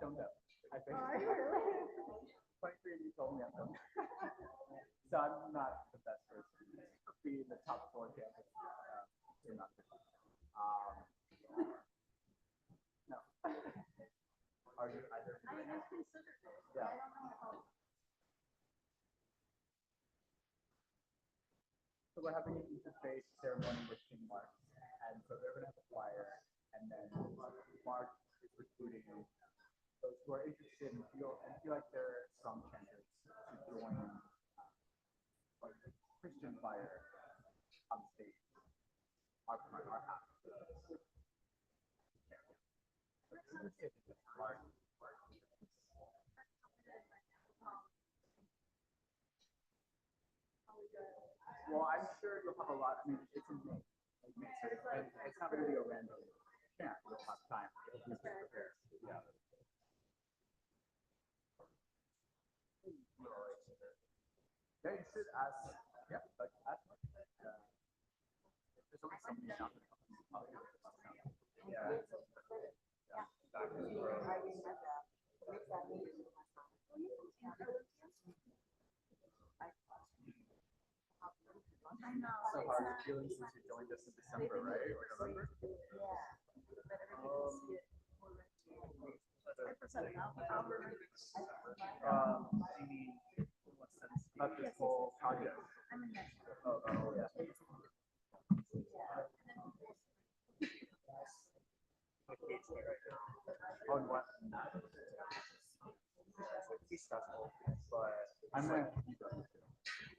don't know. I think. 23 told me I'm done. So I'm not the best person to be in the top 4 campus. You're not. No. Are you either? I mean, I've considered it. Yeah. I don't know. So we're having an interface ceremony with King Mark, and so they're going to have a choir, and then Mark is recruiting those who are interested and feel like they're strong chanters to join like Christian choir on stage. Our half. Well, I'm sure you'll have a lot. I mean, it's in May. It's not going to be a random. Yeah, you'll have time. You can prepare. Yeah. Yeah, you should ask. Yeah, like ask. There's only so many now. Yeah. So how are you feeling since you joined us in December, right? Or November? About this whole project. Oh, yeah. On what? It's stressful, but I'm gonna.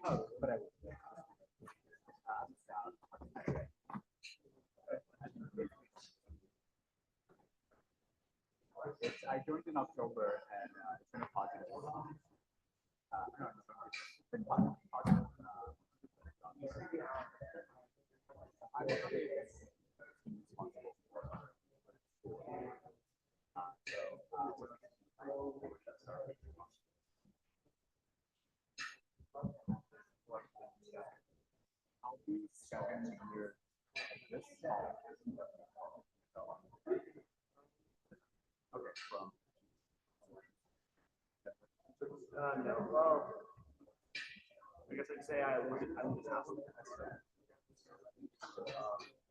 Oh, but I joined in October and it's been a positive. It's been positive. I'm responsible I'll be 7 years this fall. Okay, from. No, well, I guess I'd say I was just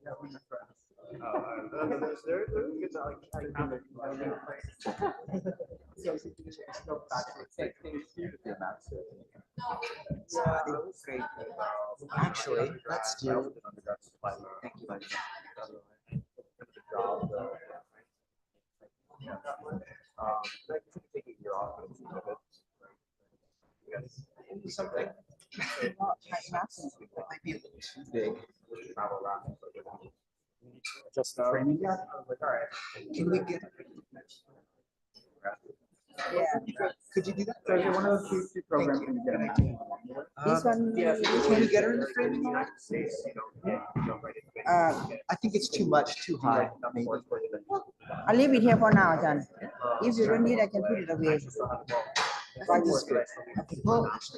yeah, we're just friends. They're good to like have it. So back to the yeah, great. Actually, let's do. Thank you, buddy. Taking a year off and Something. Might be a little too big. Travel around. Just training. Yeah. Like, all right. Can we get? Yeah. Could you do that? So is it one of those two programs you get? This one, Can we get her in the framing line? I think it's too much, too high. Maybe. I'll leave it here for now, Ajahn. If you don't need, I can put it away. While this good. Okay. Well, it's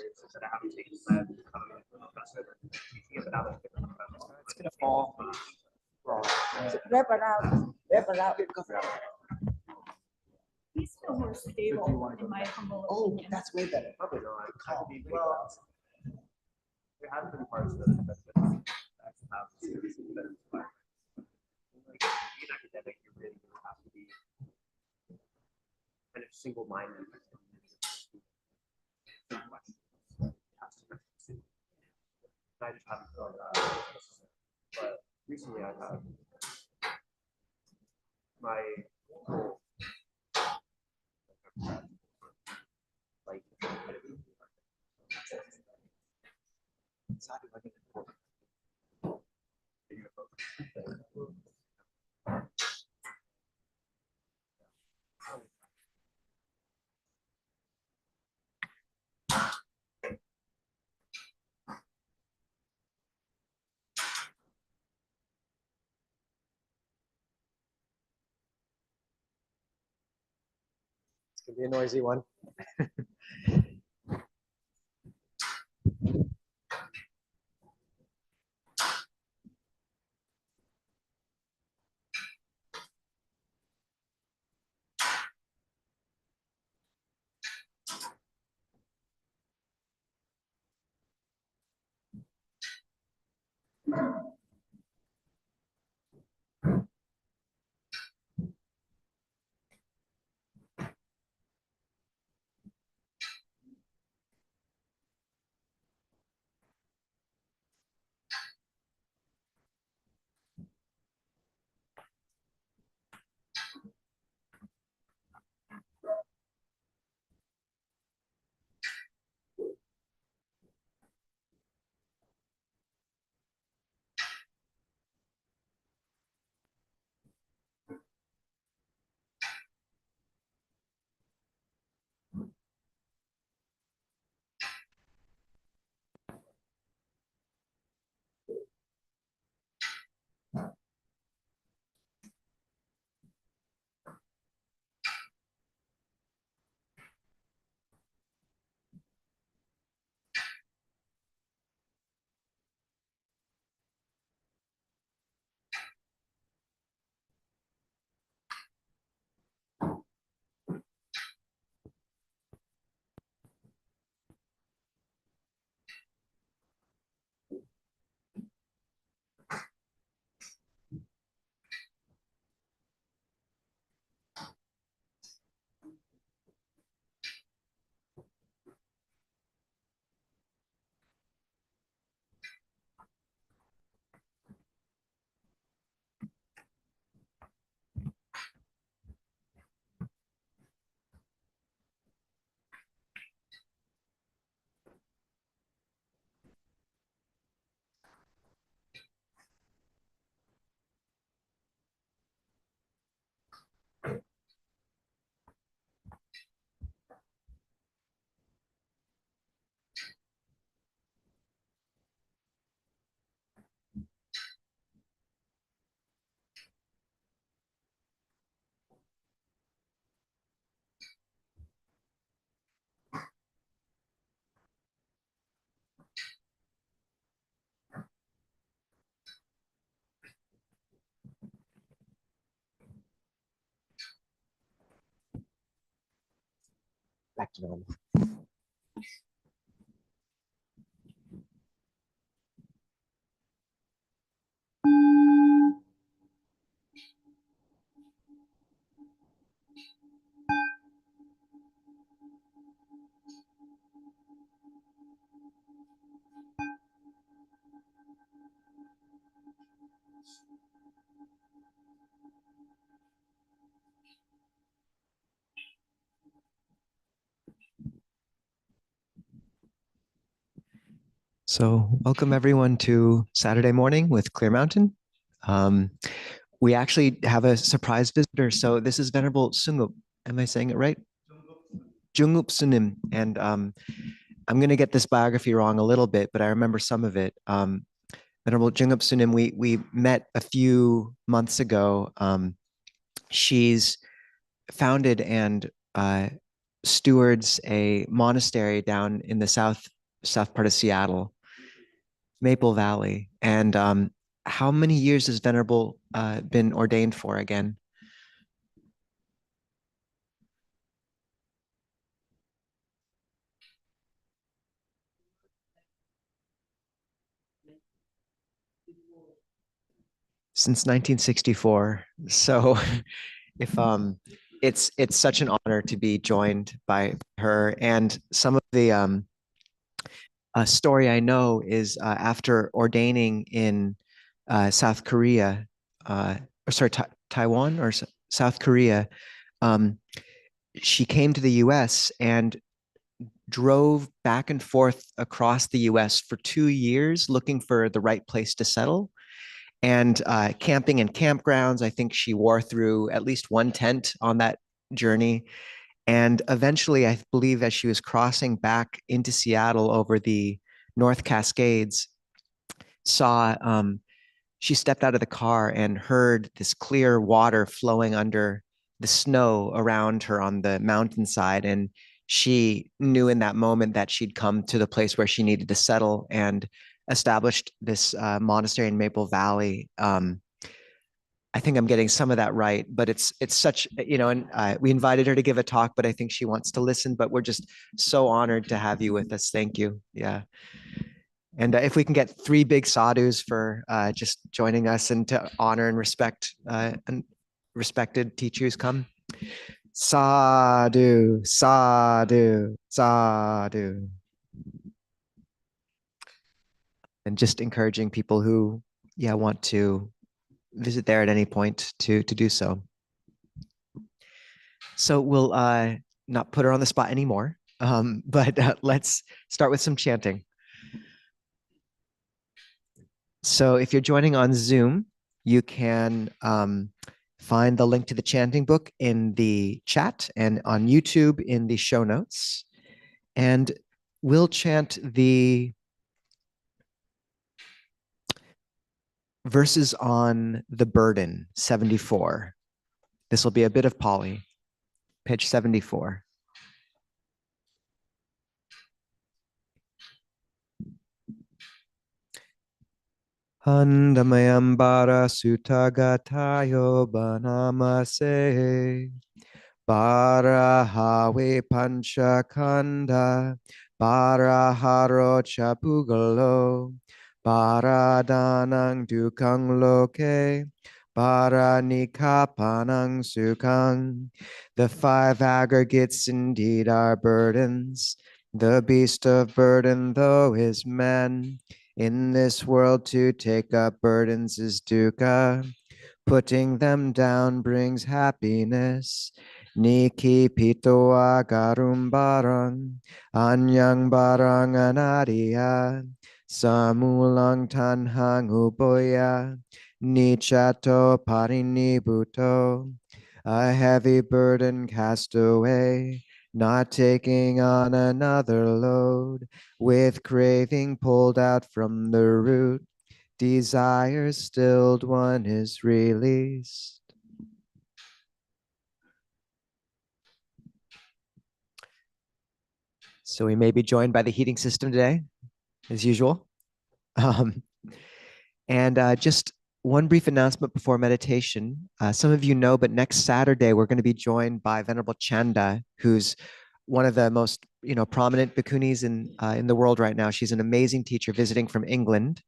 gonna fall. Wrong. Wrap around. Wrap around. He's still more stable, in my humble Oh, opinion. that's way better. Probably not. Well, there have been parts of it that have seriously better environment. Like being academic, you really have to be kind of single-minded. I just haven't felt that. But recently I've had my whole like It's gonna be a noisy one. Back to normal. So welcome everyone to Saturday morning with Clear Mountain. We actually have a surprise visitor. So this is Venerable Sungup. Am I saying it right? Jungup Sunim. And I'm going to get this biography wrong a little bit, but I remember some of it. Venerable Jungup Sunim, we met a few months ago. She's founded and stewards a monastery down in the south part of Seattle, Maple Valley. And how many years has Venerable been ordained for again? Since 1964. So if it's such an honor to be joined by her. And some of the story I know is after ordaining in South Korea, or sorry, Taiwan or South Korea, um, she came to the US and drove back and forth across the US for 2 years looking for the right place to settle and camping in campgrounds. I think she wore through at least one tent on that journey. And eventually, I believe as she was crossing back into Seattle over the North Cascades, saw she stepped out of the car and heard this clear water flowing under the snow around her on the mountainside. And she knew in that moment that she'd come to the place where she needed to settle and established this monastery in Maple Valley. I think I'm getting some of that right, but it's such, and we invited her to give a talk, but I think she wants to listen, but we're just so honored to have you with us. Thank you. Yeah. And if we can get 3 big sadhus for just joining us and to honor and respect and respected teachers come. Sadhu, sadhu, sadhu. And just encouraging people who, want to visit there at any point to do so. So we'll not put her on the spot anymore, but let's start with some chanting. So if you're joining on Zoom, you can find the link to the chanting book in the chat and on YouTube in the show notes. And we'll chant the verses on the burden, 74. This will be a bit of Pali, page 74. Handamayambara sutagatayo banamase Barahawe panchakanda Baraharo chapugalo Baradanang dukang loke Baranikapanang sukang. The 5 aggregates indeed are burdens. The beast of burden though is man. In this world to take up burdens is dukkha. Putting them down brings happiness. Niki pito agarum barang, anyang barang anadiya, samulang tanhang uboya, nichato parinibuto. A heavy burden cast away, not taking on another load, with craving pulled out from the root, desire stilled, one is released. So we may be joined by the heating system today, as usual. And just one brief announcement before meditation. Some of you know, but next Saturday, we're going to be joined by Venerable Chanda, who's one of the most prominent bhikkhunis in the world right now. She's an amazing teacher visiting from England.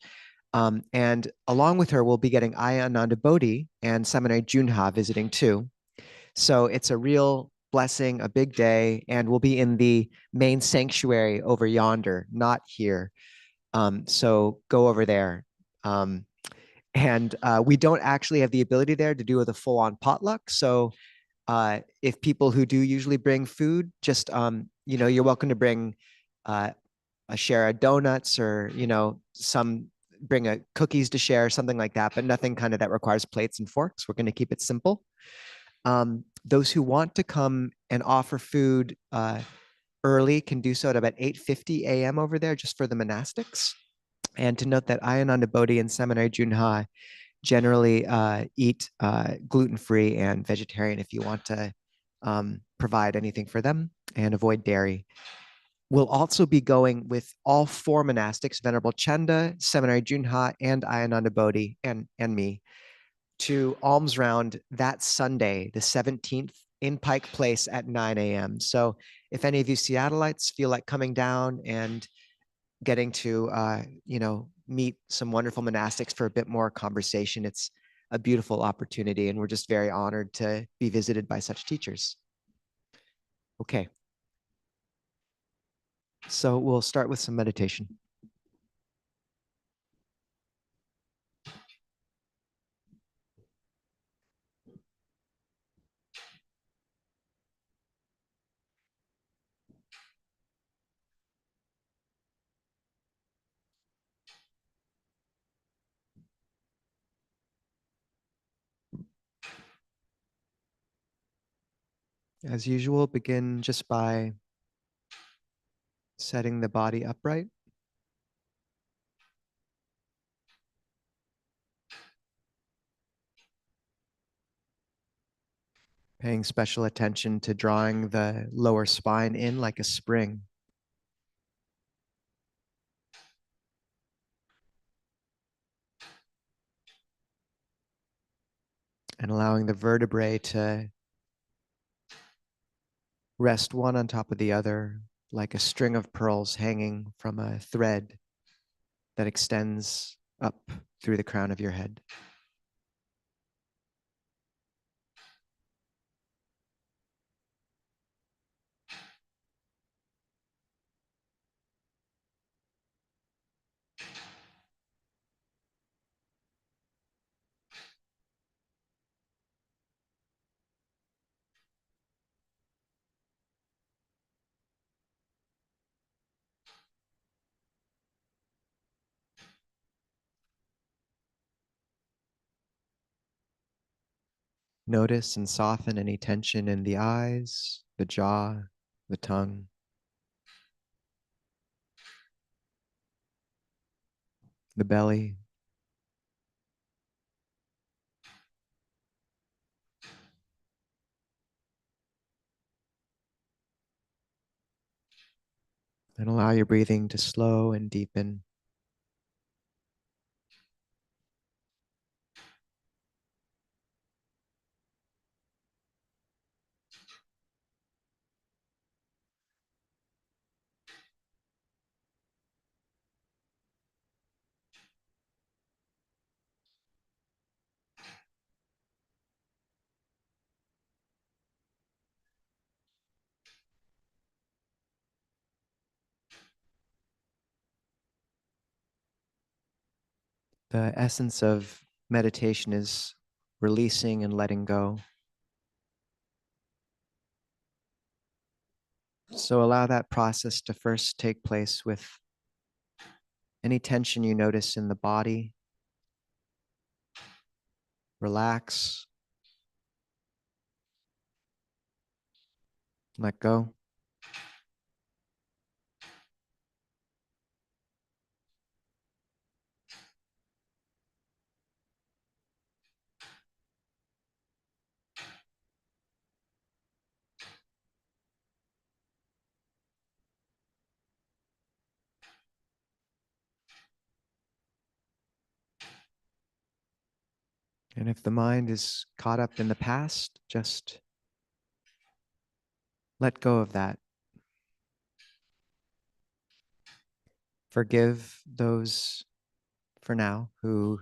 And along with her, we'll be getting Aya Ananda Bodhi and Seminary Junha visiting too. So it's a real blessing, a big day, and we'll be in the main sanctuary over yonder, not here. So go over there. And we don't actually have the ability there to do the full-on potluck. So if people who do usually bring food, just you're welcome to bring a share of donuts, or some bring a cookies to share, something like that, but nothing kind of that requires plates and forks. We're going to keep it simple. Those who want to come and offer food early can do so at about 8:50 a.m. over there, just for the monastics. And to note that Ayananda Bodhi and Seminary Junha generally eat gluten-free and vegetarian if you want to provide anything for them, and avoid dairy. We'll also be going with all four monastics, Venerable Chanda, Seminary Junha, and Ayananda Bodhi, and me, to alms round that Sunday, the 17th, in Pike Place at 9 a.m. So if any of you Seattleites feel like coming down and getting to meet some wonderful monastics for a bit more conversation, it's a beautiful opportunity, and we're just very honored to be visited by such teachers. Okay. So we'll start with some meditation. As usual, begin just by setting the body upright. Paying special attention to drawing the lower spine in like a spring. And allowing the vertebrae to rest one on top of the other, like a string of pearls hanging from a thread that extends up through the crown of your head. Notice and soften any tension in the eyes, the jaw, the tongue. The belly. And allow your breathing to slow and deepen. The essence of meditation is releasing and letting go. So allow that process to first take place with any tension you notice in the body. Relax. Let go. And if the mind is caught up in the past, just let go of that. Forgive those for now who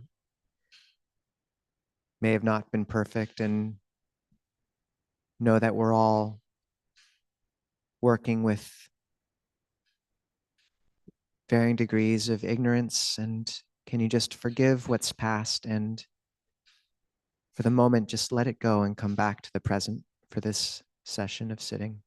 may have not been perfect, and know that we're all working with varying degrees of ignorance. And can you just forgive what's past, and for the moment, just let it go and come back to the present for this session of sitting.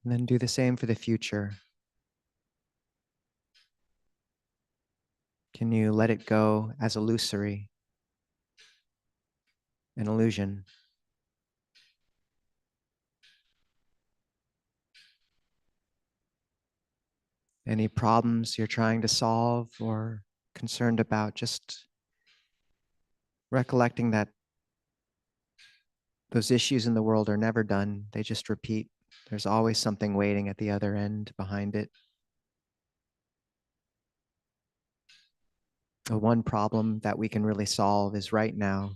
And then do the same for the future. Can you let it go as illusory, an illusion? Any problems you're trying to solve or concerned about, just recollecting that those issues in the world are never done. They just repeat. There's always something waiting at the other end behind it. The one problem that we can really solve is right now,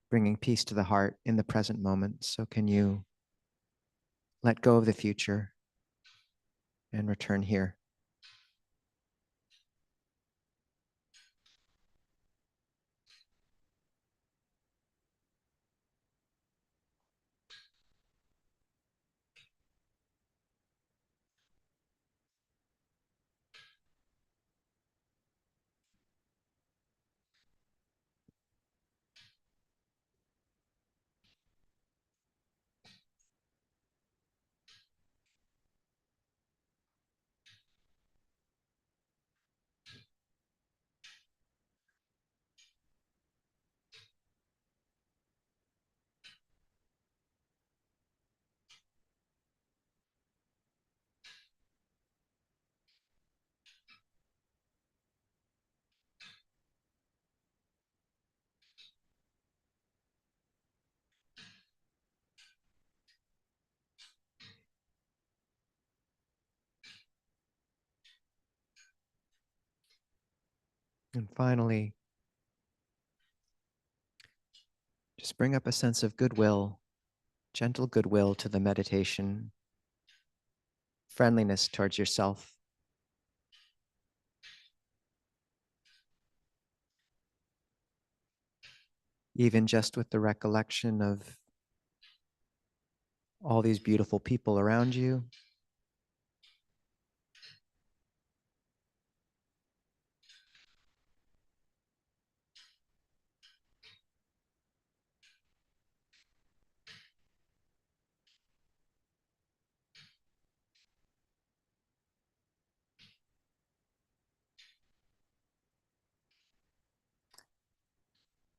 bringing peace to the heart in the present moment. So can you let go of the future and return here? And finally, just bring up a sense of goodwill, gentle goodwill to the meditation, friendliness towards yourself. Even just with the recollection of all these beautiful people around you.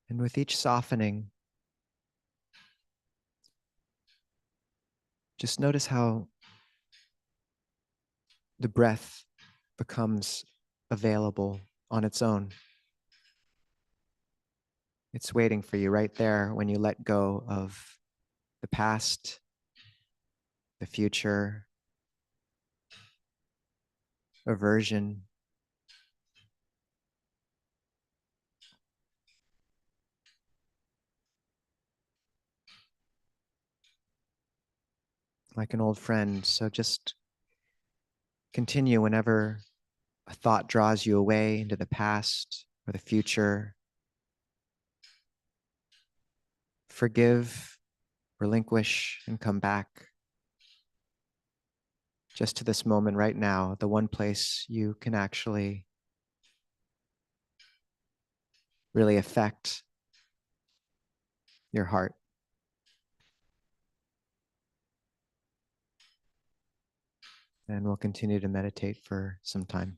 And with each softening, just notice how the breath becomes available on its own. It's waiting for you right there when you let go of the past, the future, aversion. Like an old friend. So just continue whenever a thought draws you away into the past or the future. Forgive, relinquish, and come back just to this moment right now, the one place you can actually really affect your heart. And we'll continue to meditate for some time.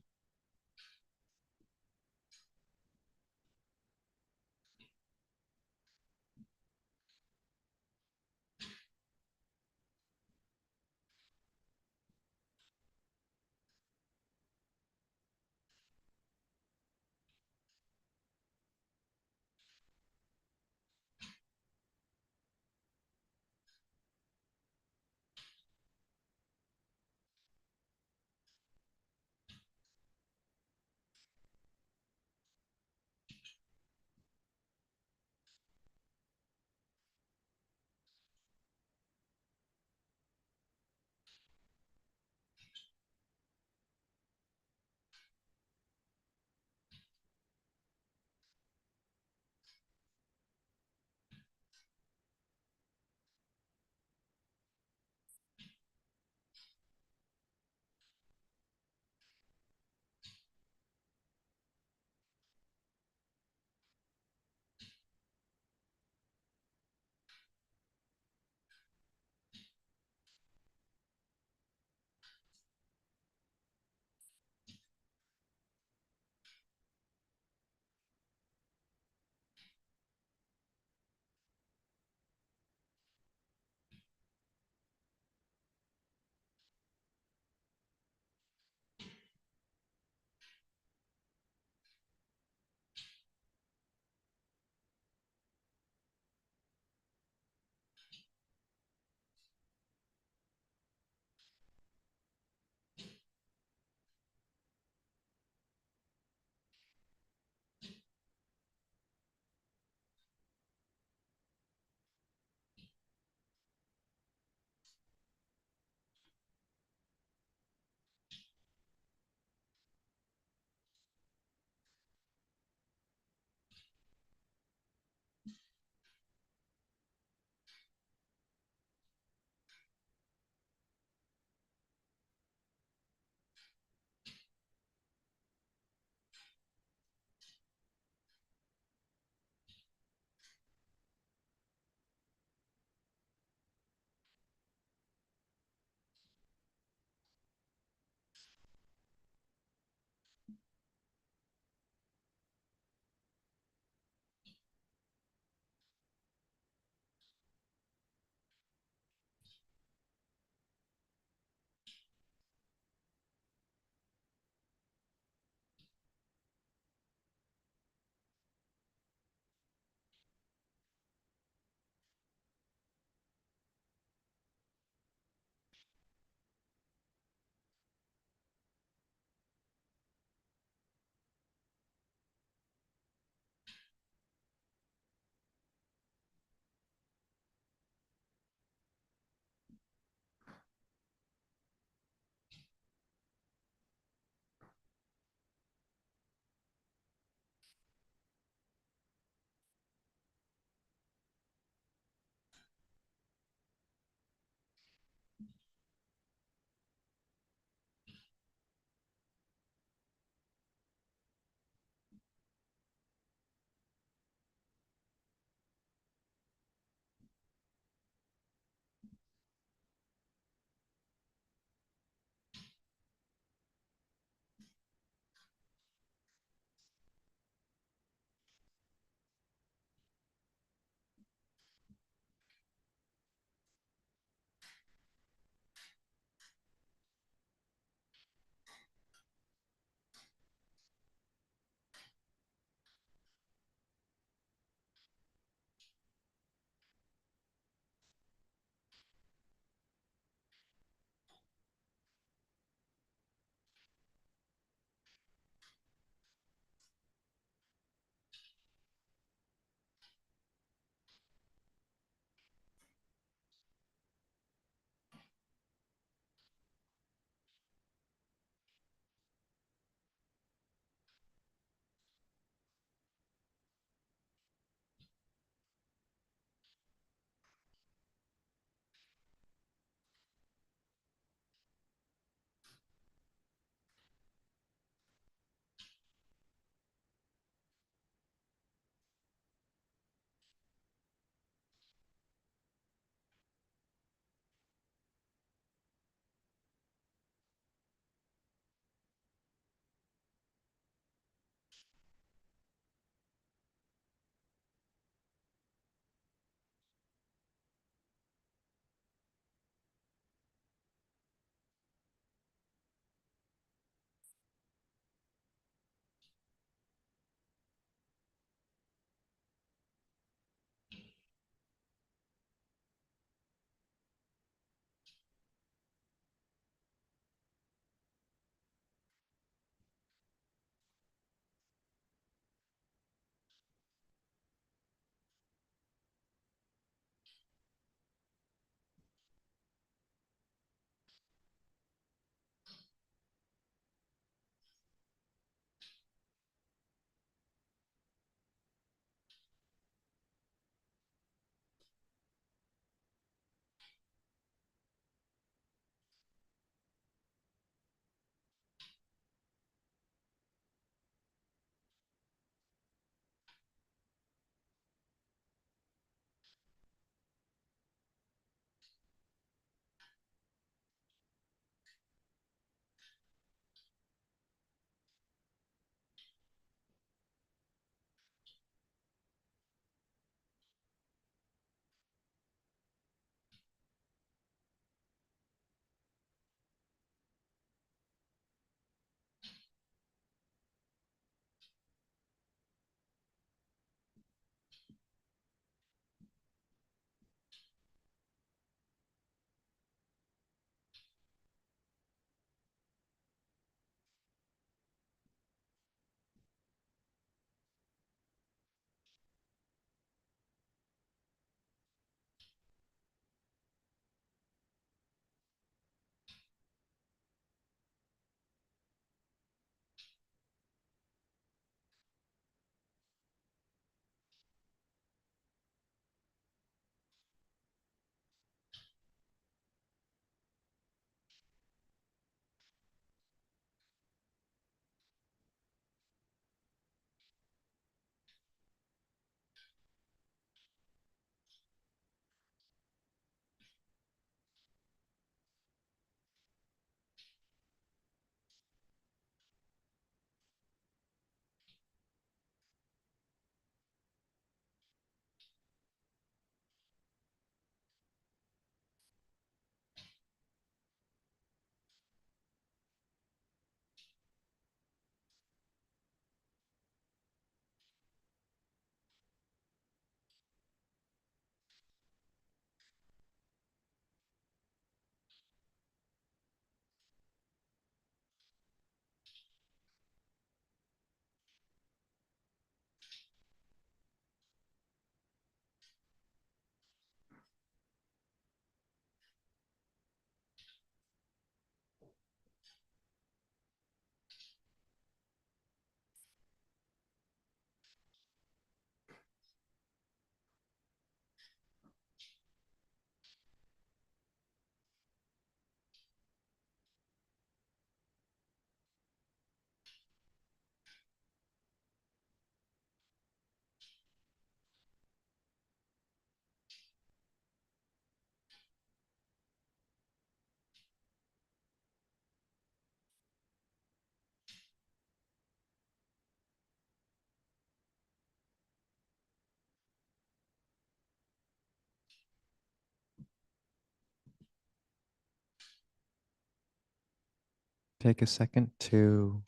take a second to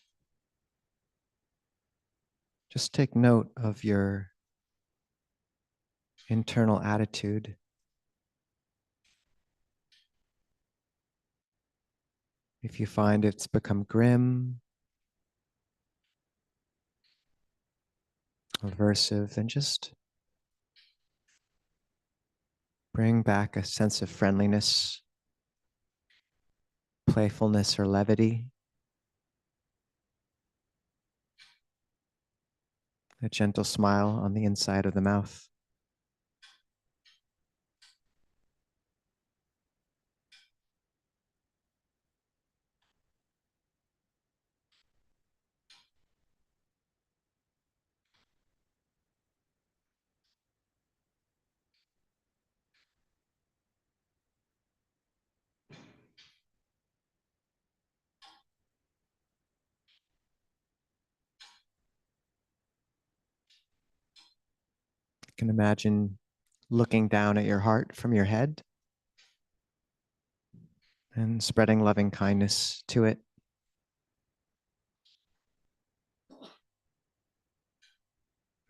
just take note of your internal attitude. If you find it's become grim, aversive, then just bring back a sense of friendliness, playfulness, or levity, a gentle smile on the inside of the mouth. You can imagine looking down at your heart from your head and spreading loving kindness to it.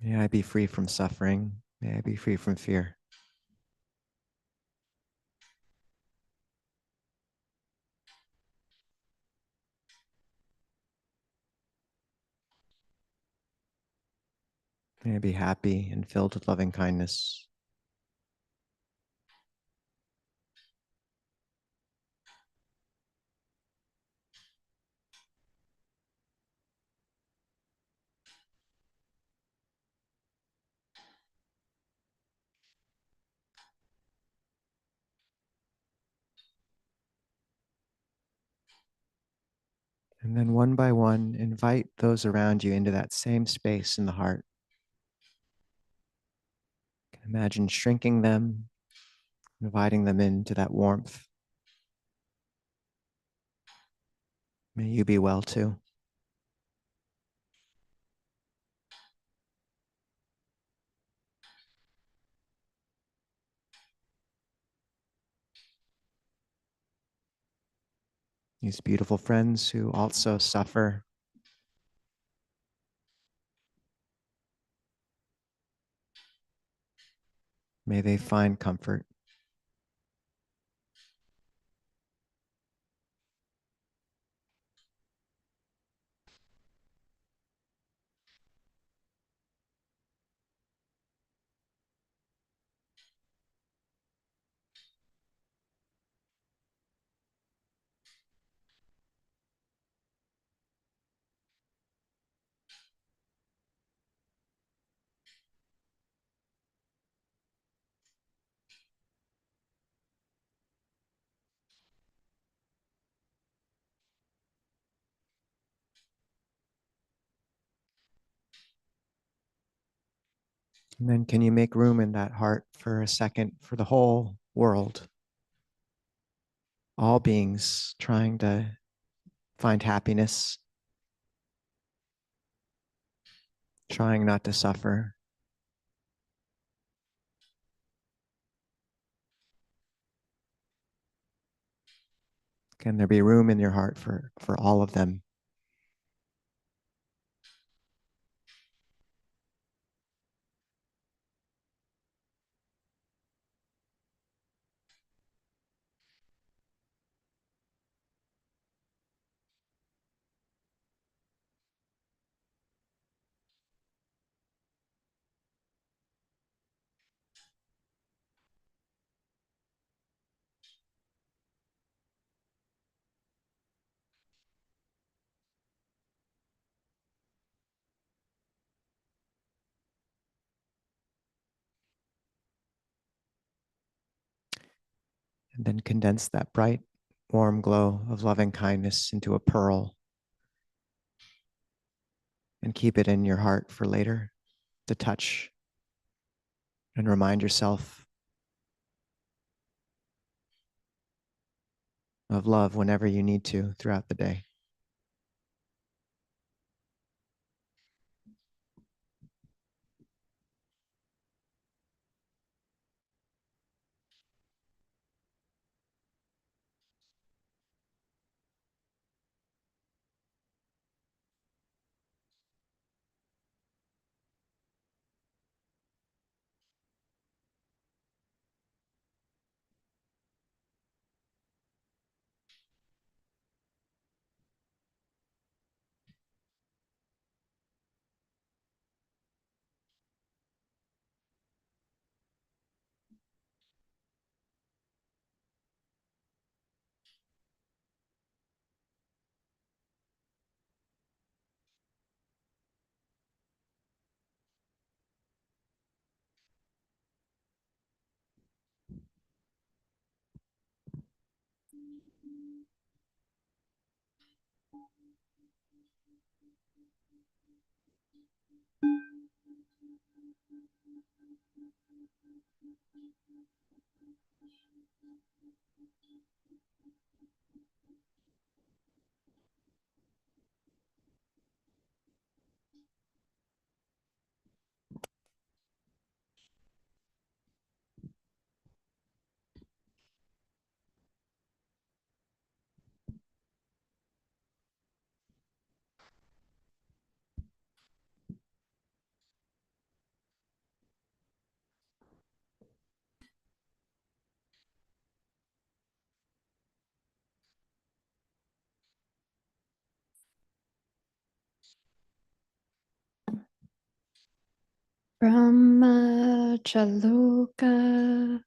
May I be free from suffering. May I be free from fear. May I be happy and filled with loving kindness. And then one by one, invite those around you into that same space in the heart. Imagine shrinking them, inviting them into that warmth. May you be well too. These beautiful friends who also suffer, may they find comfort. And then can you make room in that heart for a second for the whole world? All beings trying to find happiness, trying not to suffer. Can there be room in your heart for all of them? And then condense that bright, warm glow of loving kindness into a pearl and keep it in your heart for later to touch and remind yourself of love whenever you need to throughout the day. Brahmachaloka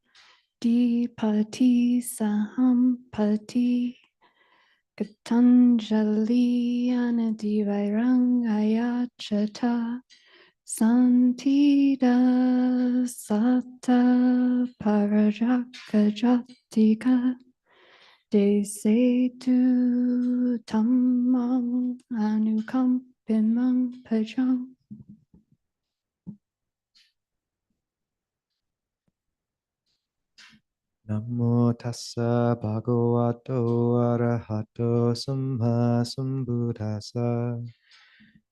Dipati Sahampati Gatanjali Anadivairangayachata Santida Sata Parajakajatika De Setu Tammang Anukampimang Pajang. Namo tassa bhagavato arahato sammasambuddhassa.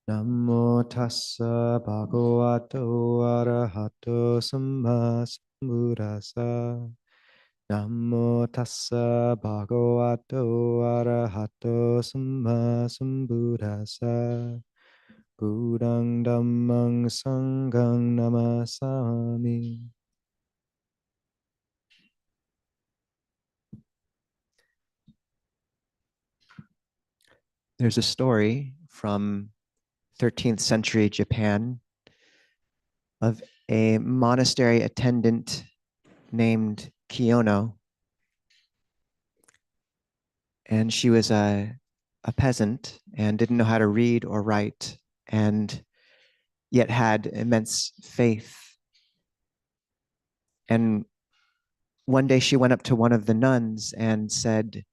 Namo tassa bhagavato arahato sammasambuddhassa. Namo tassa bhagavato arahato sammasambuddhassa. Buddhang dhammang sanghang namasami. There's a story from 13th century Japan of a monastery attendant named Kiyono. And she was a peasant and didn't know how to read or write, and yet had immense faith. And one day she went up to one of the nuns and said,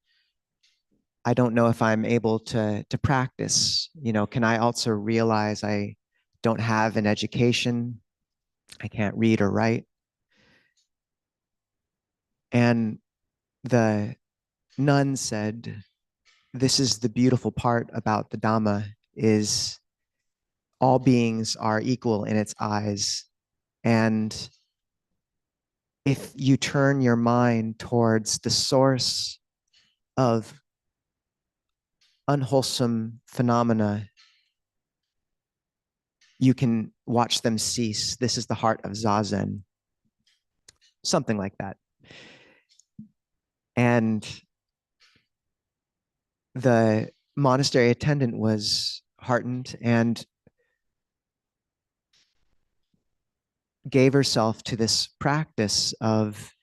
I don't know if I'm able to practice. You know, can I also realize I don't have an education? I can't read or write. And the nun said, this is the beautiful part about the Dhamma, is all beings are equal in its eyes. And if you turn your mind towards the source of unwholesome phenomena, you can watch them cease. This is the heart of Zazen. Something like that. And the monastery attendant was heartened and gave herself to this practice of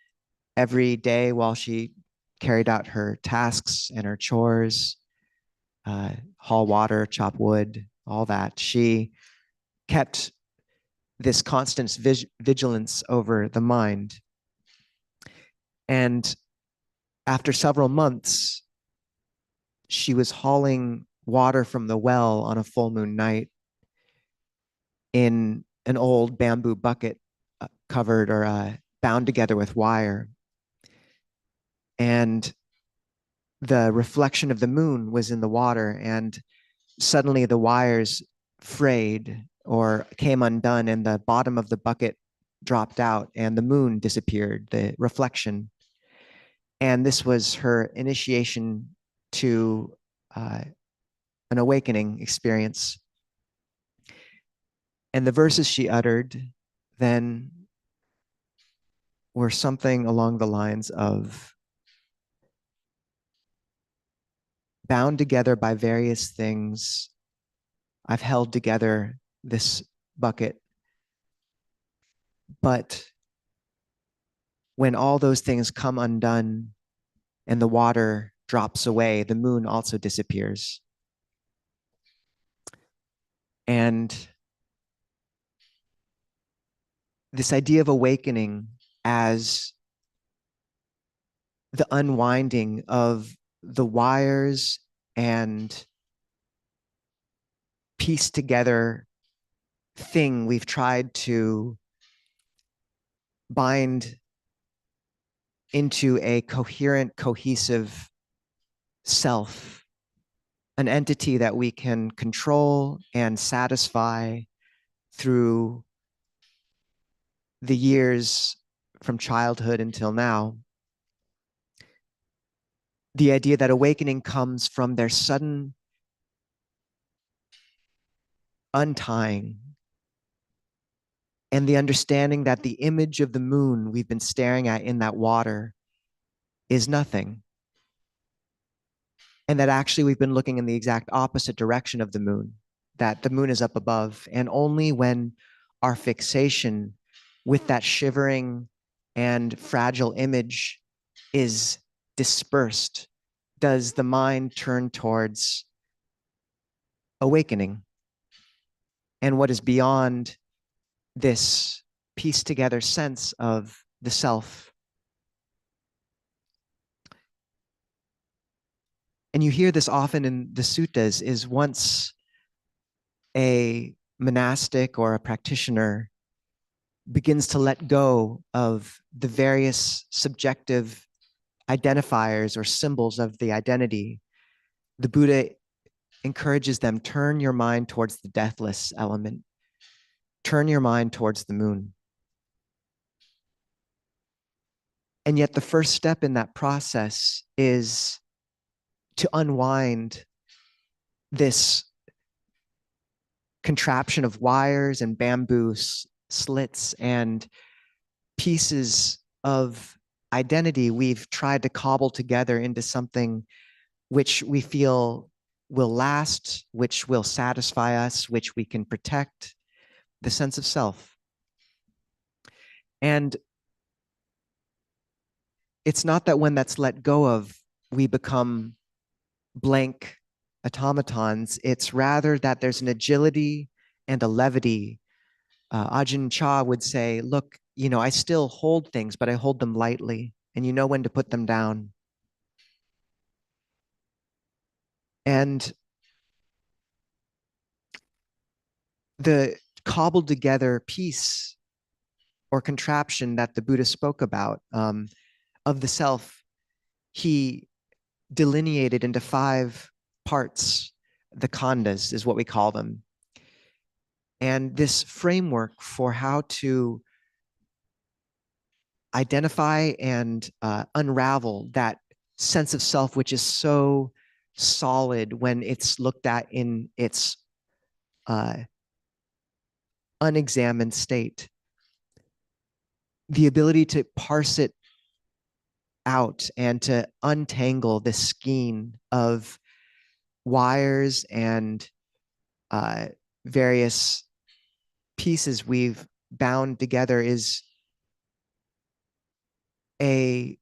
every day while she carried out her tasks and her chores, haul water, chop wood, all that. She kept this constant vigilance over the mind. And after several months, she was hauling water from the well on a full moon night in an old bamboo bucket covered or bound together with wire. And the reflection of the moon was in the water, and suddenly the wires frayed or came undone, and the bottom of the bucket dropped out, and the moon disappeared, the reflection. And this was her initiation to an awakening experience. And the verses she uttered then were something along the lines of, bound together by various things, I've held together this bucket. But when all those things come undone and the water drops away, the moon also disappears. And this idea of awakening as the unwinding of the wires and pieced together thing we've tried to bind into a coherent, cohesive self, an entity that we can control and satisfy through the years from childhood until now. The idea that awakening comes from their sudden untying and the understanding that the image of the moon we've been staring at in that water is nothing. And that actually we've been looking in the exact opposite direction of the moon, that the moon is up above. And only when our fixation with that shivering and fragile image is dispersed does the mind turn towards awakening and what is beyond this pieced together sense of the self. And you hear this often in the suttas, is once a monastic or a practitioner begins to let go of the various subjective identifiers or symbols of the identity, the Buddha encourages them, turn your mind towards the deathless element. Turn your mind towards the moon. And yet the first step in that process is to unwind this contraption of wires and bamboo slits and pieces of identity we've tried to cobble together into something which we feel will last, which will satisfy us, which we can protect, the sense of self. And it's not that when that's let go of, we become blank automatons. It's rather that there's an agility and a levity. Ajahn Chah would say, look, I still hold things, but I hold them lightly, and you know when to put them down. And the cobbled together piece or contraption that the Buddha spoke about of the self, he delineated into 5 parts. The khandhas is what we call them. And this framework for how to identify and unravel that sense of self, which is so solid when it's looked at in its unexamined state. The ability to parse it out and to untangle the skein of wires and various pieces we've bound together is a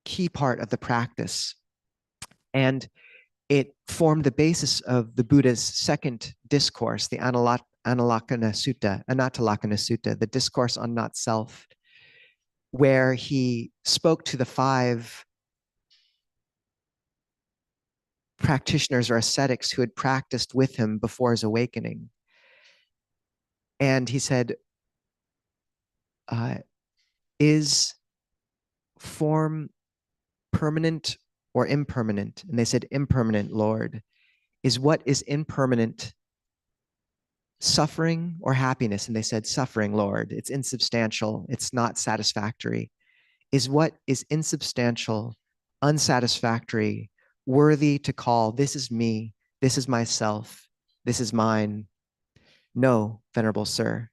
key part of the practice. And it formed the basis of the Buddha's second discourse, the Anatalakkhana Sutta, the discourse on not self, where he spoke to the 5 practitioners or ascetics who had practiced with him before his awakening. And he said, is form permanent or impermanent? And they said, impermanent, Lord. Is what is impermanent suffering or happiness? And they said, suffering, Lord. It's insubstantial. It's not satisfactory. Is what is insubstantial, unsatisfactory, worthy to call, this is me, this is myself, this is mine? No, Venerable Sir.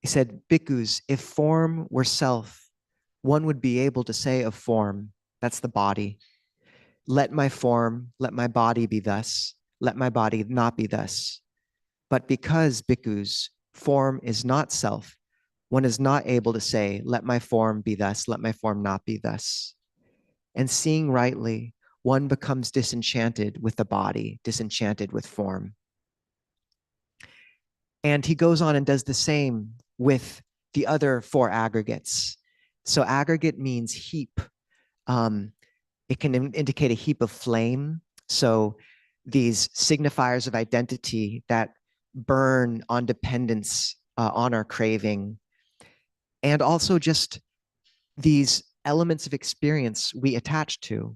He said, bhikkhus, if form were self, one would be able to say of form, that's the body, let my form, let my body be thus, let my body not be thus. But because, bhikkhus, form is not self, one is not able to say, let my form be thus, let my form not be thus. And seeing rightly, one becomes disenchanted with the body, disenchanted with form. And he goes on and does the same with the other 4 aggregates. So aggregate means heap. It can indicate a heap of flame. So these signifiers of identity that burn on dependence, on our craving, and also just these elements of experience we attach to.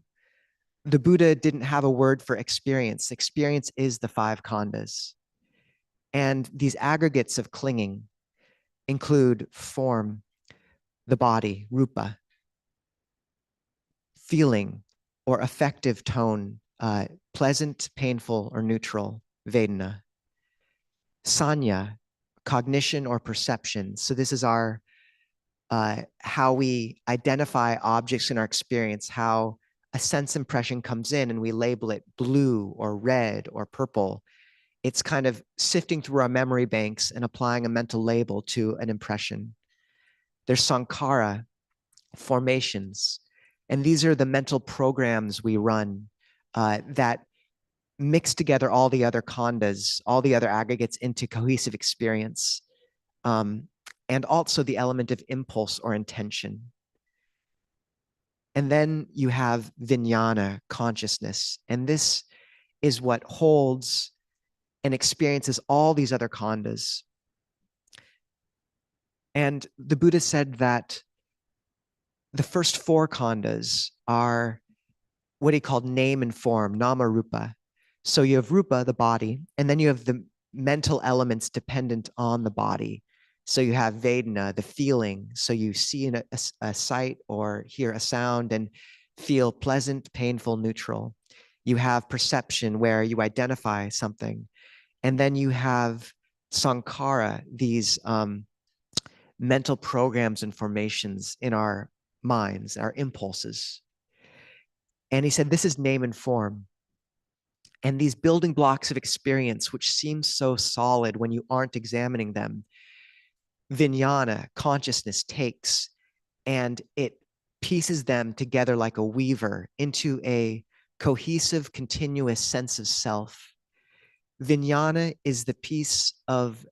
The Buddha didn't have a word for experience. Experience is the five khandhas. And these aggregates of clinging include form, the body, rupa, feeling or affective tone, pleasant, painful, or neutral, vedana. Sanya, cognition or perception. So this is our how we identify objects in our experience, how a sense impression comes in and we label it blue or red or purple. It's kind of sifting through our memory banks and applying a mental label to an impression. There's sankhara, formations. And these are the mental programs we run that mix together all the other khandhas, all the other aggregates into cohesive experience. And also the element of impulse or intention. And then you have vijnana, consciousness. And this is what holds and experiences all these other khandhas. And the Buddha said that the first four khandhas are what he called name and form, nama rupa. So you have rupa, the body, and then you have the mental elements dependent on the body. So you have vedana, the feeling. So you see a sight or hear a sound and feel pleasant, painful, neutral. You have perception where you identify something. And then you have sankhara, these mental programs and formations in our minds, our impulses. And he said, this is name and form. And these building blocks of experience, which seem so solid when you aren't examining them, vijnana, consciousness, takes and it pieces them together like a weaver into a cohesive, continuous sense of self. Vijnana is the piece of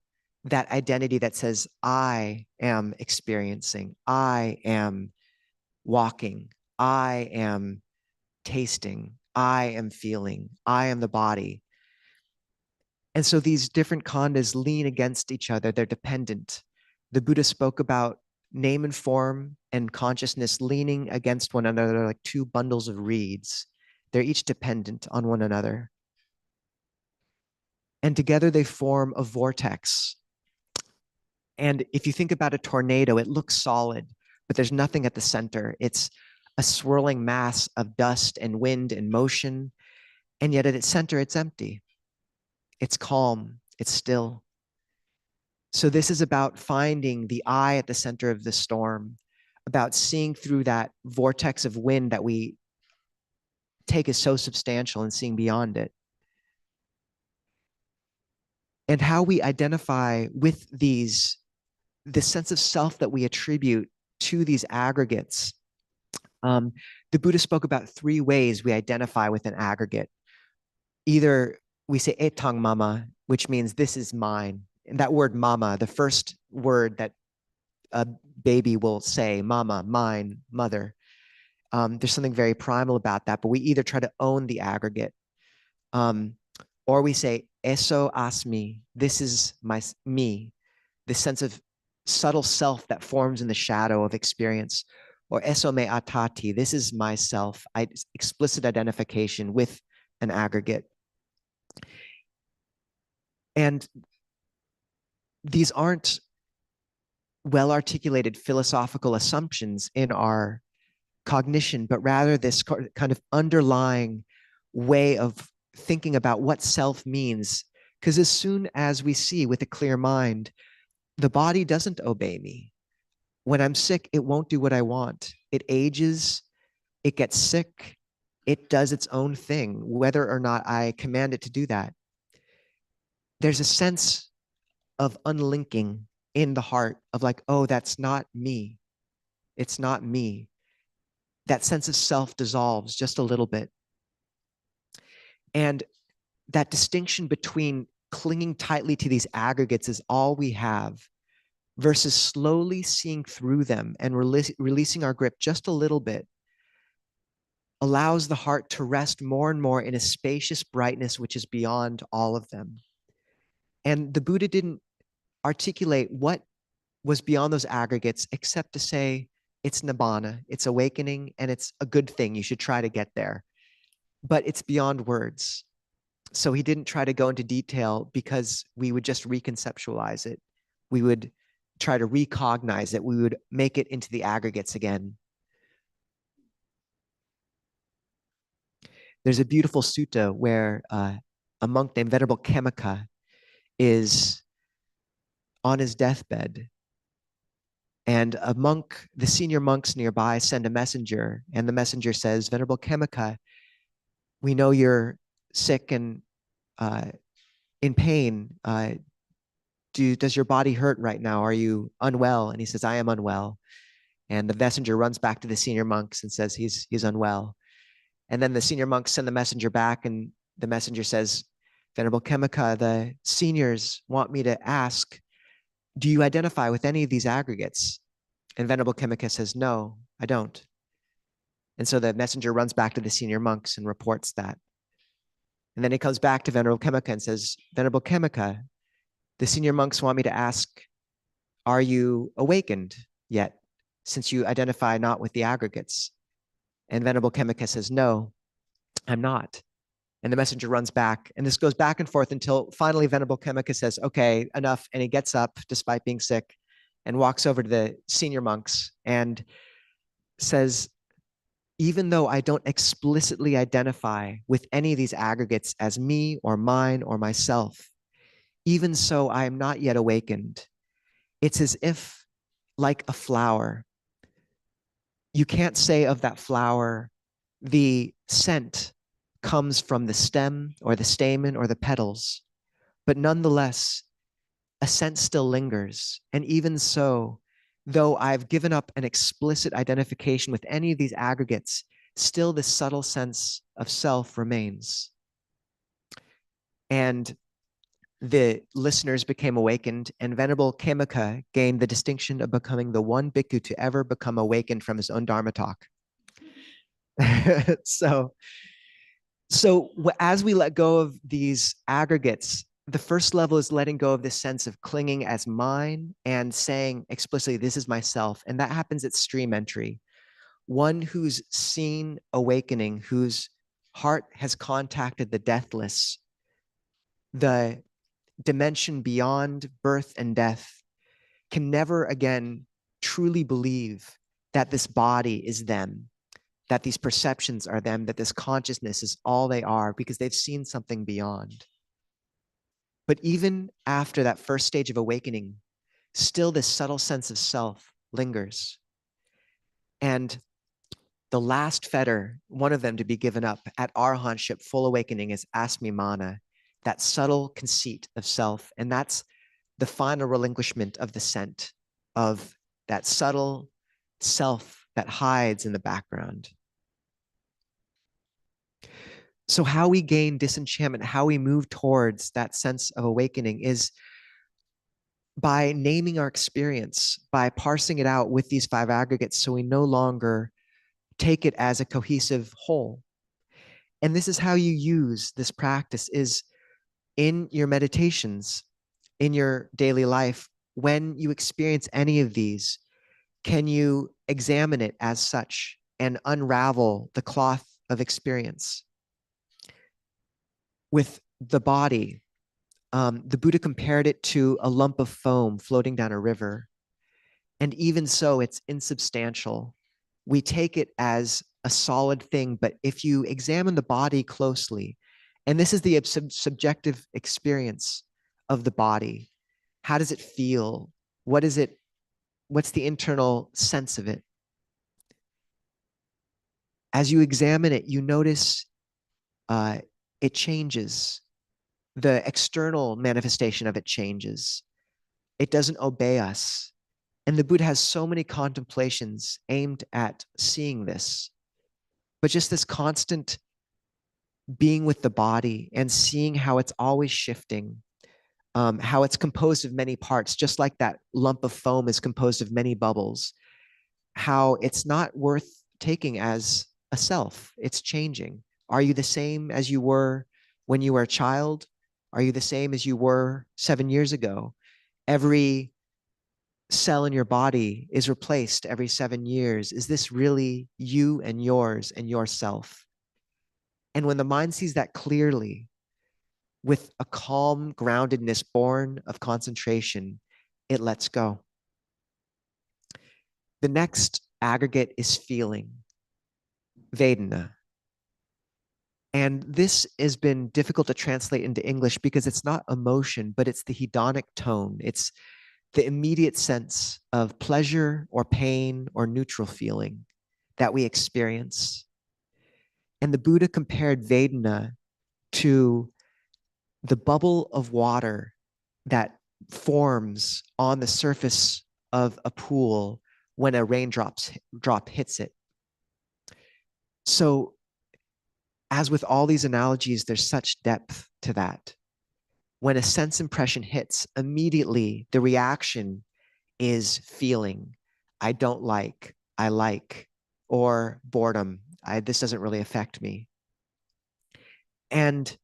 that identity that says, I am experiencing, I am walking, I am tasting, I am feeling, I am the body. And so these different khandhas lean against each other, they're dependent. The Buddha spoke about name and form and consciousness leaning against one another like two bundles of reeds. They're each dependent on one another. And together they form a vortex. And if you think about a tornado, it looks solid, but there's nothing at the center. It's a swirling mass of dust and wind and motion. And yet at its center, it's empty. It's calm. It's still. So this is about finding the eye at the center of the storm, about seeing through that vortex of wind that we take as so substantial and seeing beyond it. And how we identify with these, the sense of self that we attribute to these aggregates. The Buddha spoke about three ways we identify with an aggregate. Either we say etang mama, which means this is mine. And that word mama, the first word that a baby will say, mama, mine, mother. There's something very primal about that, but we either try to own the aggregate, or we say, eso asmi, this is me, this sense of subtle self that forms in the shadow of experience, or eso me atati, this is myself, explicit identification with an aggregate. And these aren't well-articulated philosophical assumptions in our cognition, but rather this kind of underlying way of thinking about what self means. Because as soon as we see with a clear mind, the body doesn't obey me. When I'm sick, it won't do what I want. It ages, it gets sick, it does its own thing, whether or not I command it to do that. There's a sense of unlinking in the heart of like, oh, that's not me. It's not me. That sense of self dissolves just a little bit. And that distinction between clinging tightly to these aggregates is all we have versus slowly seeing through them and releasing our grip just a little bit, allows the heart to rest more and more in a spacious brightness which is beyond all of them. And the Buddha didn't articulate what was beyond those aggregates except to say it's nibbana, it's awakening, and it's a good thing. You should try to get there. But it's beyond words. So he didn't try to go into detail because we would just reconceptualize it. We would try to recognize it. We would make it into the aggregates again. There's a beautiful sutta where a monk named Venerable Kemaka is on his deathbed. And a monk, the senior monks nearby send a messenger, and the messenger says, Venerable Kemaka, we know you're sick and in pain. Does your body hurt right now? Are you unwell? And he says, I am unwell. And the messenger runs back to the senior monks and says he's unwell. And then the senior monks send the messenger back, and the messenger says, Venerable Kemaka, the seniors want me to ask, do you identify with any of these aggregates? And Venerable Kemaka says, no, I don't. And so the messenger runs back to the senior monks and reports that. And then he comes back to Venerable Kemaka and says, Venerable Kemaka, the senior monks want me to ask, are you awakened yet, since you identify not with the aggregates? And Venerable Kemaka says, no, I'm not. And the messenger runs back, and this goes back and forth until finally Venerable Kemaka says, okay, enough. And he gets up despite being sick and walks over to the senior monks and says, even though I don't explicitly identify with any of these aggregates as me or mine or myself, even so, I am not yet awakened. It's as if, like a flower, you can't say of that flower, the scent comes from the stem or the stamen or the petals, but nonetheless, a scent still lingers. And even so, though I've given up an explicit identification with any of these aggregates, still this subtle sense of self remains. And the listeners became awakened, and Venerable Kemaka gained the distinction of becoming the one bhikkhu to ever become awakened from his own Dharma talk. So as we let go of these aggregates, the first level is letting go of this sense of clinging as mine and saying explicitly, this is myself. And that happens at stream entry. One who's seen awakening, whose heart has contacted the deathless, the dimension beyond birth and death, can never again truly believe that this body is them, that these perceptions are them, that this consciousness is all they are, because they've seen something beyond. But even after that first stage of awakening, still this subtle sense of self lingers. And the last fetter, one of them to be given up at arahantship, full awakening, is asmimana, that subtle conceit of self. And that's the final relinquishment of the scent, of that subtle self that hides in the background. So how we gain disenchantment, how we move towards that sense of awakening, is by naming our experience, by parsing it out with these 5 aggregates, so we no longer take it as a cohesive whole. And this is how you use this practice, is in your meditations, in your daily life. When you experience any of these, can you examine it as such and unravel the cloth of experience? With the body, the Buddha compared it to a lump of foam floating down a river. And even so, it's insubstantial. We take it as a solid thing, but if you examine the body closely, and this is the subjective experience of the body, how does it feel? What is it? What's the internal sense of it? As you examine it, you notice it changes. The external manifestation of it changes. It doesn't obey us. And the Buddha has so many contemplations aimed at seeing this. But just this constant being with the body and seeing how it's always shifting, how it's composed of many parts, just like that lump of foam is composed of many bubbles, how it's not worth taking as a self. It's changing. Are you the same as you were when you were a child? Are you the same as you were 7 years ago? Every cell in your body is replaced every 7 years. Is this really you and yours and yourself? And when the mind sees that clearly, with a calm groundedness born of concentration, it lets go. The next aggregate is feeling, Vedana. And this has been difficult to translate into English because it's not emotion, but it's the hedonic tone. It's the immediate sense of pleasure or pain or neutral feeling that we experience. And the Buddha compared Vedana to the bubble of water that forms on the surface of a pool when a drop hits it. So, as with all these analogies, there's such depth to that. When a sense impression hits, immediately the reaction is feeling. I don't like, I like, or boredom. This doesn't really affect me. And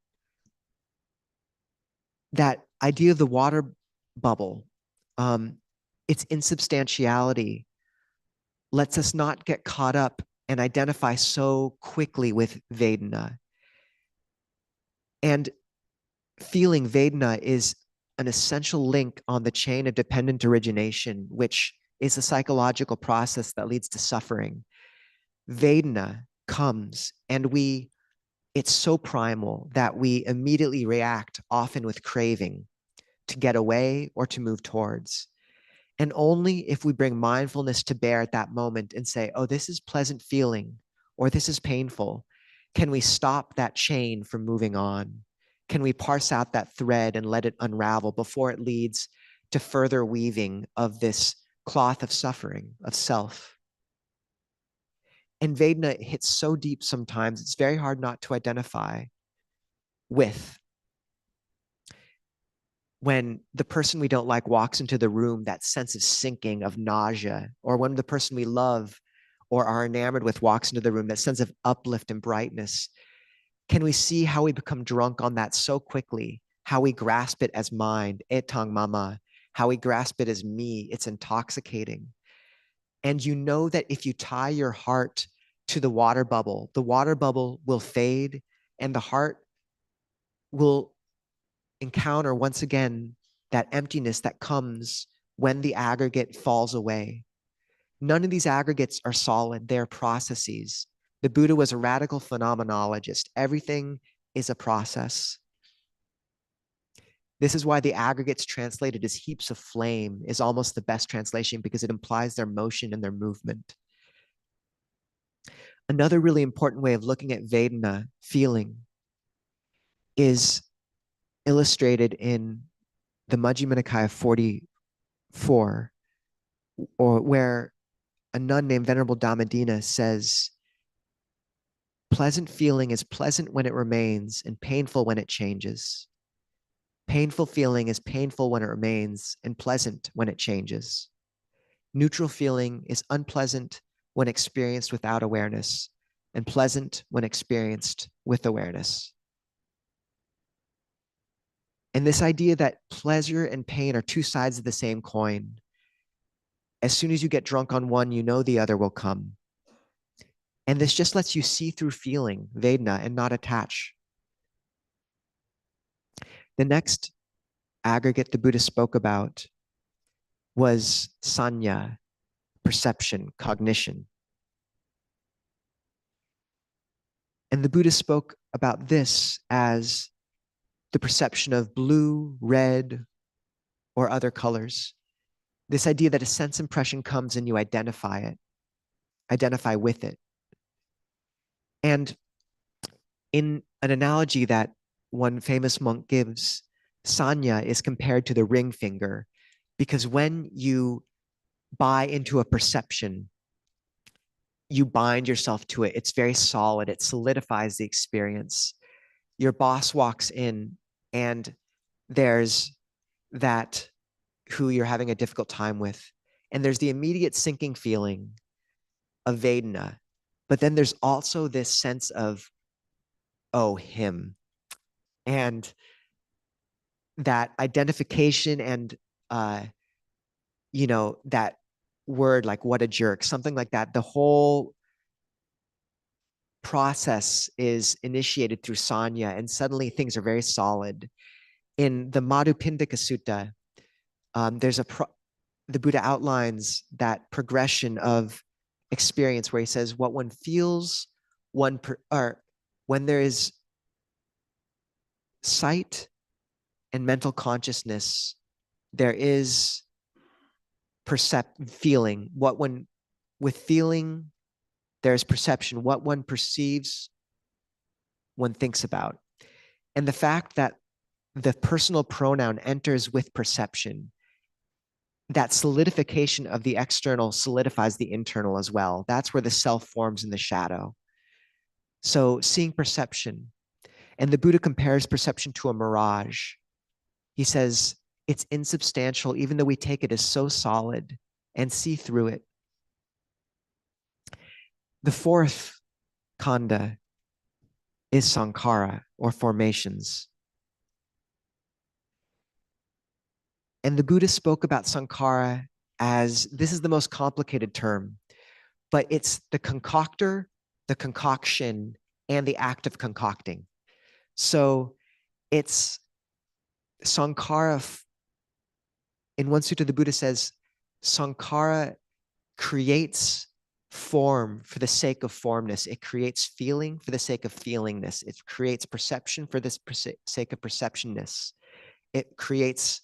that idea of the water bubble, its insubstantiality lets us not get caught up and identify so quickly with Vedana. And feeling Vedana is an essential link on the chain of dependent origination, which is a psychological process that leads to suffering. Vedana comes and it's so primal that we immediately react, often with craving, to get away or to move towards. And only if we bring mindfulness to bear at that moment and say, oh, this is pleasant feeling, or this is painful, can we stop that chain from moving on? Can we parse out that thread and let it unravel before it leads to further weaving of this cloth of suffering, of self? And Vedana hits so deep sometimes, it's very hard not to identify with. When the person we don't like walks into the room, that sense of sinking, of nausea, or when the person we love or are enamored with walks into the room, that sense of uplift and brightness, can we see how we become drunk on that so quickly, how we grasp it as mind, etang mama, how we grasp it as me, it's intoxicating. And you know that if you tie your heart to the water bubble will fade and the heart will encounter once again that emptiness that comes when the aggregate falls away. None of these aggregates are solid, they're processes. The Buddha was a radical phenomenologist. Everything is a process. This is why the aggregates translated as heaps of flame is almost the best translation because it implies their motion and their movement. Another really important way of looking at Vedana, feeling, is illustrated in the Majjhima Nikaya 44, or where a nun named Venerable Dhammadina says, pleasant feeling is pleasant when it remains and painful when it changes. Painful feeling is painful when it remains and pleasant when it changes. Neutral feeling is unpleasant when experienced without awareness and pleasant when experienced with awareness. And this idea that pleasure and pain are two sides of the same coin. As soon as you get drunk on one, you know the other will come. And this just lets you see through feeling, Vedana, and not attach. The next aggregate the Buddha spoke about was sanya, perception, cognition. And the Buddha spoke about this as the perception of blue, red, or other colors. This idea that a sense impression comes and you identify it, identify with it. And in an analogy that one famous monk gives, sanya is compared to the ring finger, because when you buy into a perception, you bind yourself to it. It's very solid. It solidifies the experience. Your boss walks in and there's that who you're having a difficult time with. And there's the immediate sinking feeling of Vedana. But then there's also this sense of, oh, him. And that identification and, that word like, what a jerk, something like that. The whole process is initiated through sanya, and suddenly things are very solid. In the Madhupindika Sutta, the Buddha outlines that progression of experience where he says what one feels, or when there is sight and mental consciousness, there is feeling. With feeling, there's perception. What one perceives, one thinks about. And the fact that the personal pronoun enters with perception, that solidification of the external solidifies the internal as well. That's where the self forms in the shadow. So seeing perception, and the Buddha compares perception to a mirage. He says it's insubstantial, even though we take it as so solid and see through it. The fourth khanda is sankhara, or formations. And the Buddha spoke about sankhara as, this is the most complicated term, but it's the concoctor, the concoction, and the act of concocting. So it's sankhara. In one sutta, the Buddha says, sankhara creates form for the sake of formness. It creates feeling for the sake of feelingness. It creates perception for the sake of perceptionness. It creates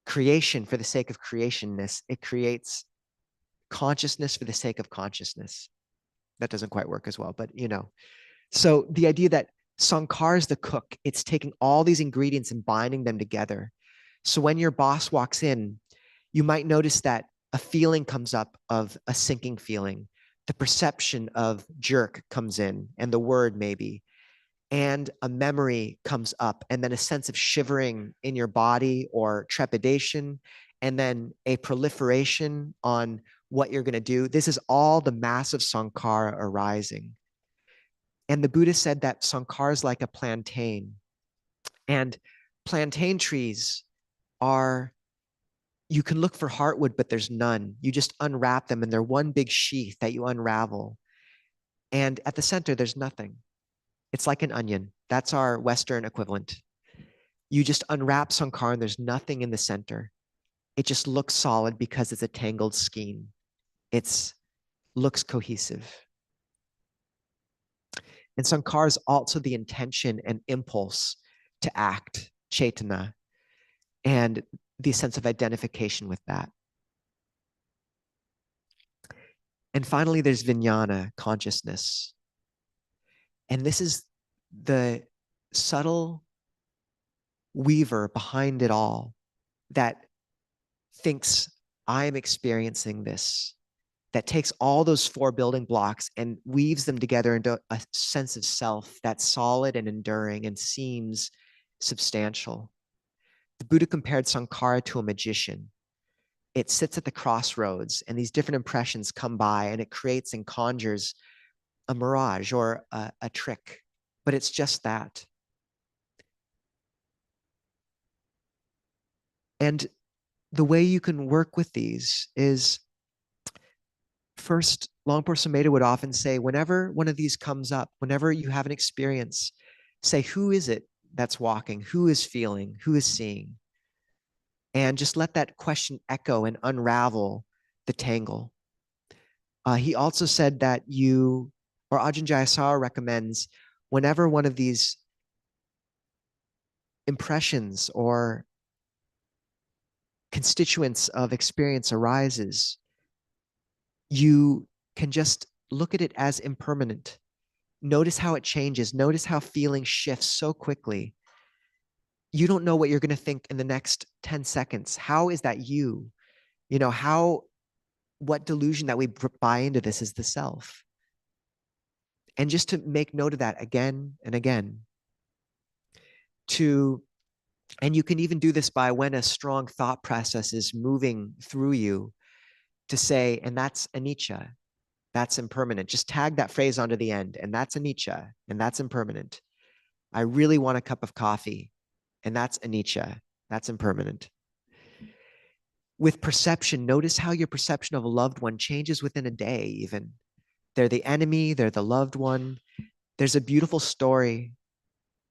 creation for the sake of creationness. It creates consciousness for the sake of consciousness. That doesn't quite work as well, but So the idea that sankhara is the cook, it's taking all these ingredients and binding them together. So when your boss walks in, you might notice that a feeling comes up of a sinking feeling. The perception of jerk comes in, and the word maybe, and a memory comes up, and then a sense of shivering in your body or trepidation, and then a proliferation on what you're going to do. This is all the massive sankhara arising. And the Buddha said that sankhara is like a plantain. And plantain trees are, you can look for heartwood, but there's none. You just unwrap them, and they're one big sheath that you unravel. And at the center, there's nothing. It's like an onion. That's our Western equivalent. You just unwrap sankhara, and there's nothing in the center. It just looks solid because it's a tangled skein. It looks cohesive. And sankhara is also the intention and impulse to act, cetana, and the sense of identification with that. And finally, there's vijnana, consciousness. And this is the subtle weaver behind it all that thinks, I am experiencing this, that takes all those four building blocks and weaves them together into a sense of self that's solid and enduring and seems substantial. The Buddha compared sankhara to a magician. It sits at the crossroads, and these different impressions come by, and it creates and conjures a mirage or a trick, but it's just that. And the way you can work with these is, first, Longpo Sumedho would often say, whenever one of these comes up, whenever you have an experience, say, who is it that's walking? Who is feeling? Who is seeing? And just let that question echo and unravel the tangle. He also said that Ajahn Jayasara recommends, whenever one of these impressions or constituents of experience arises, you can just look at it as impermanent. Notice how it changes. Notice how feeling shifts so quickly. You don't know what you're going to think in the next 10 seconds. How is that you? What delusion that we buy into this is the self. And just to make note of that again and again, to And you can even do this by when a strong thought process is moving through you to say, and that's anicca, that's impermanent. Just tag that phrase onto the end, and that's anicca, and that's impermanent. I really want a cup of coffee, and that's anicca, that's impermanent. With perception, notice how your perception of a loved one changes within a day, even. They're the enemy, they're the loved one. There's a beautiful story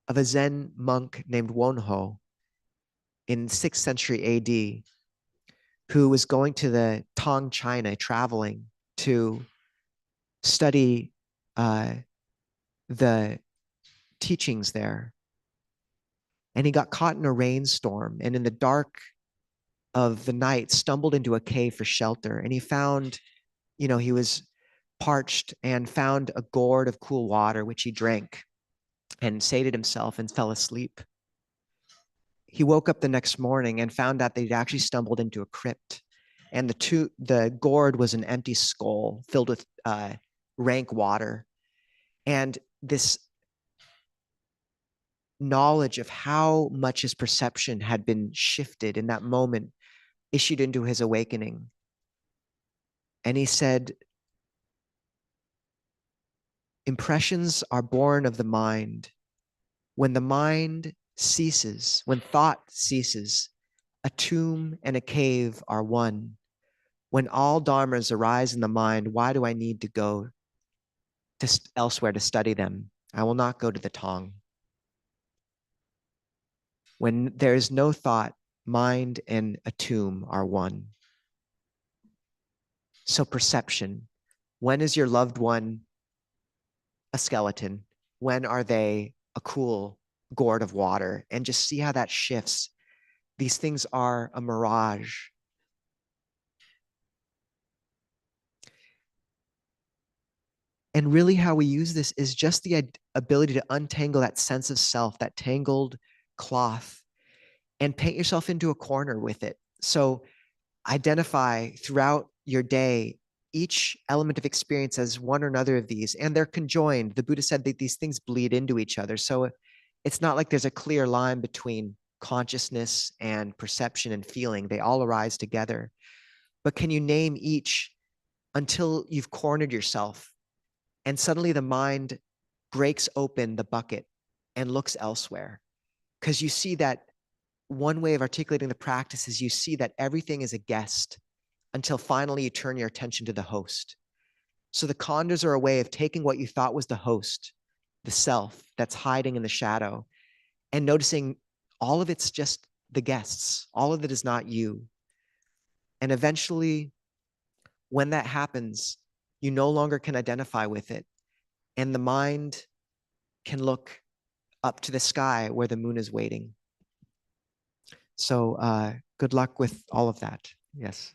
of a Zen monk named Wonho in 6th century AD, who was going to the Tang, China, traveling to study the teachings there. And he got caught in a rainstorm, and in the dark of the night stumbled into a cave for shelter. And he found, he was parched and found a gourd of cool water, which he drank and sated himself and fell asleep. He woke up the next morning and found out that he'd actually stumbled into a crypt. And the gourd was an empty skull filled with rank water. And this knowledge of how much his perception had been shifted in that moment issued into his awakening. And he said, impressions are born of the mind. When the mind ceases, when thought ceases, a tomb and a cave are one. When all dharmas arise in the mind, why do I need to go to elsewhere to study them? I will not go to the Tong. When there is no thought, mind and a tomb are one. So perception. When is your loved one a skeleton? When are they a cool gourd of water? And just see how that shifts. These things are a mirage. And really how we use this is just the ability to untangle that sense of self, that tangled cloth, and paint yourself into a corner with it. So identify throughout your day each element of experience as one or another of these, and they're conjoined. The Buddha said that these things bleed into each other. So it's not like there's a clear line between consciousness and perception and feeling. They all arise together. But can you name each until you've cornered yourself? And suddenly the mind breaks open the bucket and looks elsewhere. Because you see that one way of articulating the practice is you see that everything is a guest until finally you turn your attention to the host. So the khandhas are a way of taking what you thought was the host, the self that's hiding in the shadow, and noticing all of it's just the guests. All of it is not you. And eventually, when that happens, you no longer can identify with it. And the mind can look up to the sky where the moon is waiting. So good luck with all of that. Yes.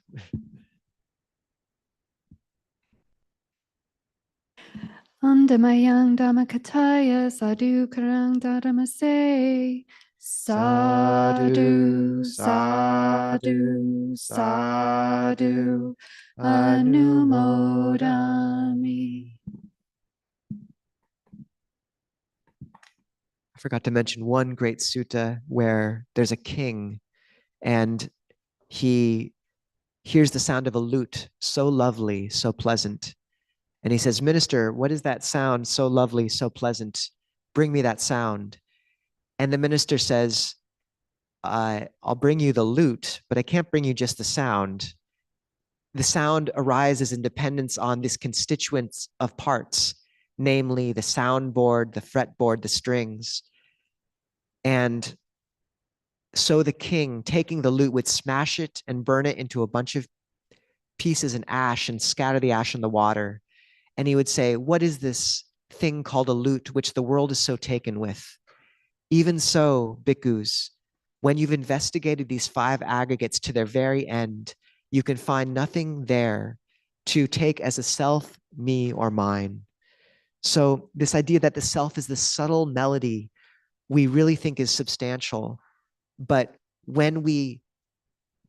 Andamayang Dhammakataya Sadhu Karang Dharamase Sadhu Sadhu Sadhu Anumodami. I forgot to mention one great sutta where there's a king and he hears the sound of a lute, so lovely, so pleasant. And he says, Minister, what is that sound so lovely, so pleasant? Bring me that sound. And the minister says, I'll bring you the lute, but I can't bring you just the sound. The sound arises in dependence on these constituents of parts, namely the soundboard, the fretboard, the strings. And so the king, taking the lute, would smash it and burn it into a bunch of pieces in ash and scatter the ash in the water. And he would say, what is this thing called a lute, which the world is so taken with? Even so, bhikkhus, when you've investigated these 5 aggregates to their very end, you can find nothing there to take as a self, me, or mine. So this idea that the self is this subtle melody we really think is substantial, but when we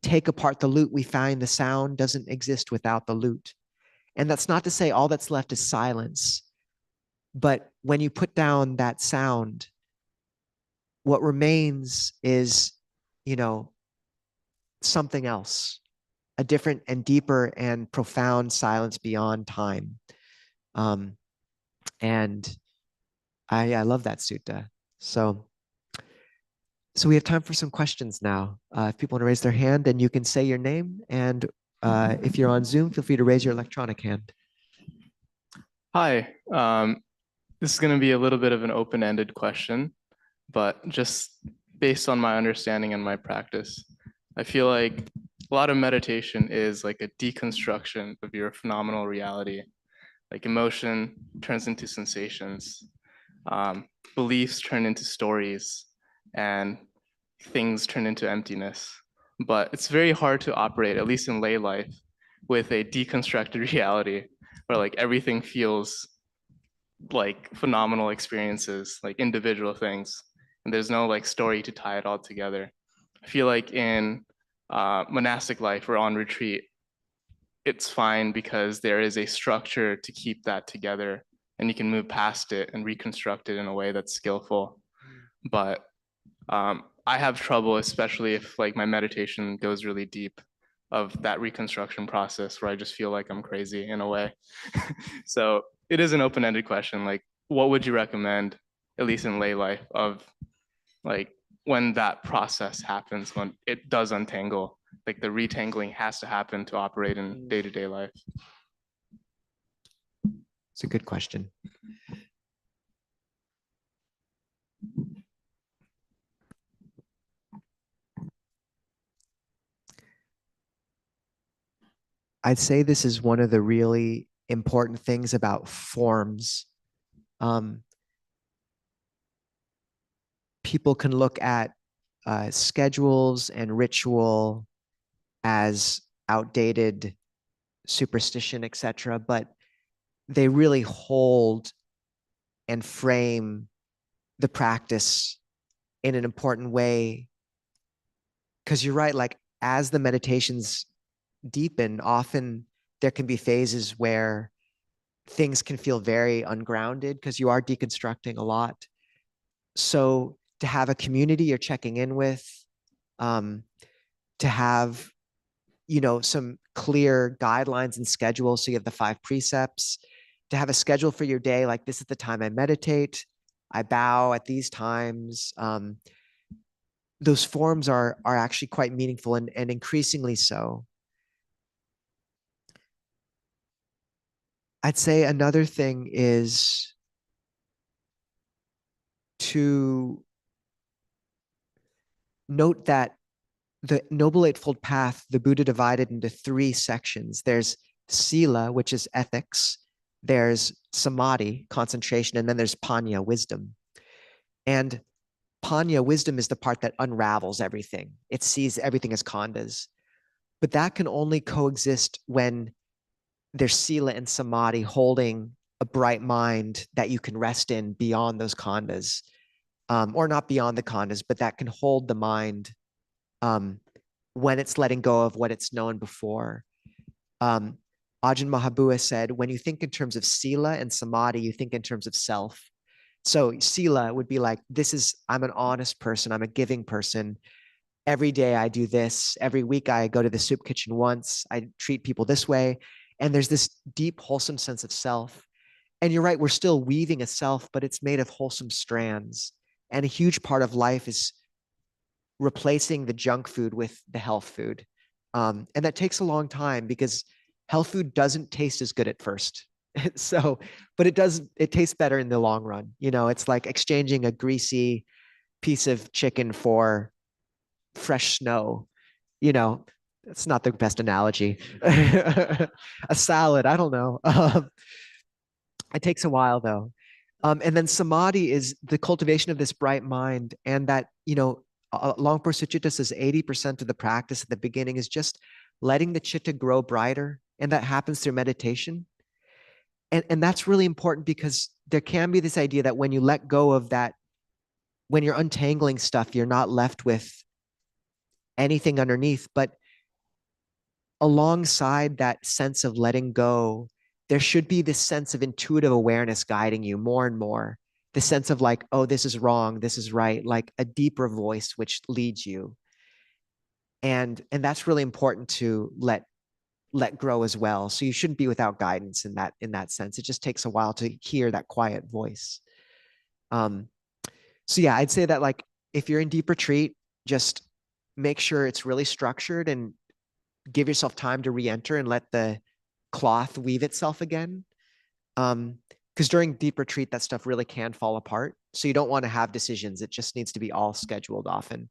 take apart the lute, we find the sound doesn't exist without the lute. And that's not to say all that's left is silence, but when you put down that sound, what remains is, something else, a different and deeper and profound silence beyond time. And I love that sutta. So we have time for some questions now. If people want to raise their hand, and you can say your name. And if you're on Zoom, feel free to raise your electronic hand. Hi. This is going to be a little bit of an open-ended question, but just based on my understanding and my practice, I feel like a lot of meditation is like a deconstruction of your phenomenal reality. Like emotion turns into sensations, beliefs turn into stories, and things turn into emptiness. But it's very hard to operate, at least in lay life, with a deconstructed reality where like everything feels like phenomenal experiences, like individual things, and there's no like story to tie it all together. I feel like in monastic life or on retreat, it's fine because there is a structure to keep that together, and you can move past it and reconstruct it in a way that's skillful. But I have trouble, especially if like my meditation goes really deep, of that reconstruction process where I just feel like I'm crazy in a way. So it is an open-ended question. Like, what would you recommend, at least in lay life, of like when that process happens, when it does untangle, like the retangling has to happen to operate in day-to-day life? It's a good question. I'd say this is one of the really important things about forms. People can look at schedules and ritual as outdated superstition, etc., but they really hold and frame the practice in an important way. Because you're right, like as the meditations deepen, often there can be phases where things can feel very ungrounded because you are deconstructing a lot. So to have a community you're checking in with, to have, some clear guidelines and schedules. So you have the 5 precepts, to have a schedule for your day. Like, this is the time I meditate, I bow at these times. Those forms are actually quite meaningful, and increasingly so. I'd say another thing is to note that the Noble Eightfold Path, the Buddha divided into 3 sections. There's sila, which is ethics. There's samadhi, concentration, and then there's panya, wisdom. And panya, wisdom, is the part that unravels everything. It sees everything as khandhas. But that can only coexist when there's sila and samadhi holding a bright mind that you can rest in beyond those khandhas, or not beyond the khandhas, but that can hold the mind when it's letting go of what it's known before. Ajahn Mahabua said, when you think in terms of sila and samadhi, you think in terms of self. So sila would be like, I'm an honest person, I'm a giving person. Every day I do this. Every week I go to the soup kitchen once. I treat people this way. And there's this deep, wholesome sense of self. And you're right, we're still weaving a self, but it's made of wholesome strands. And a huge part of life is replacing the junk food with the health food. And that takes a long time because health food doesn't taste as good at first. But it tastes better in the long run. It's like exchanging a greasy piece of chicken for fresh snow. It's not the best analogy. A salad, I don't know. It takes a while though. And then samadhi is the cultivation of this bright mind, and that, Longpo Sucitta says 80% of the practice at the beginning is just letting the chitta grow brighter, and that happens through meditation. And that's really important because there can be this idea that when you let go of that, when you're untangling stuff, you're not left with anything underneath. But alongside that sense of letting go, there should be this sense of intuitive awareness guiding you more and more, the sense of like, oh, this is wrong, this is right, like a deeper voice which leads you. And that's really important to let grow as well. So you shouldn't be without guidance in that sense. It just takes a while to hear that quiet voice. So yeah, I'd say that like if you're in deep retreat, just make sure it's really structured and give yourself time to re-enter and let the cloth weave itself again. Because during deep retreat, that stuff really can fall apart. So you don't want to have decisions. It just needs to be all scheduled often.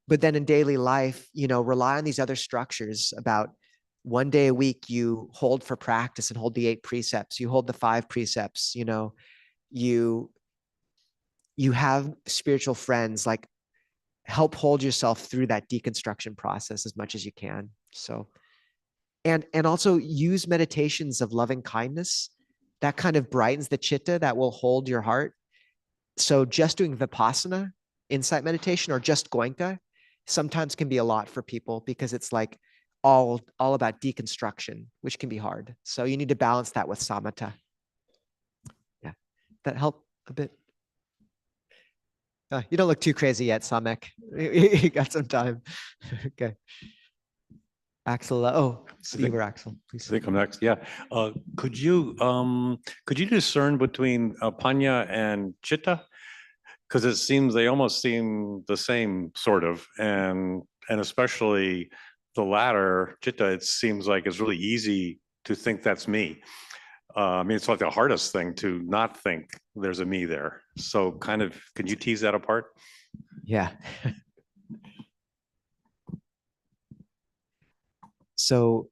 But then in daily life, rely on these other structures. About 1 day a week, you hold for practice and hold the 8 precepts. You hold the 5 precepts. You have spiritual friends, like help hold yourself through that deconstruction process as much as you can. So, and also use meditations of loving kindness. That kind of brightens the chitta, that will hold your heart. So just doing Vipassana, insight meditation, or just Goenka sometimes can be a lot for people, because it's like all about deconstruction, which can be hard. So you need to balance that with samatha. Yeah, that help a bit. You don't look too crazy yet, Samek. You got some time. Okay. Axel, Steve or Axel, please. I think I'm next. Yeah. Could you discern between Panya and Chitta? Because it seems they almost seem the same, sort of, and especially the latter, Chitta. It seems like it's really easy to think that's me. I mean, it's like the hardest thing to not think there's a me there. So, kind of, can you tease that apart? Yeah. So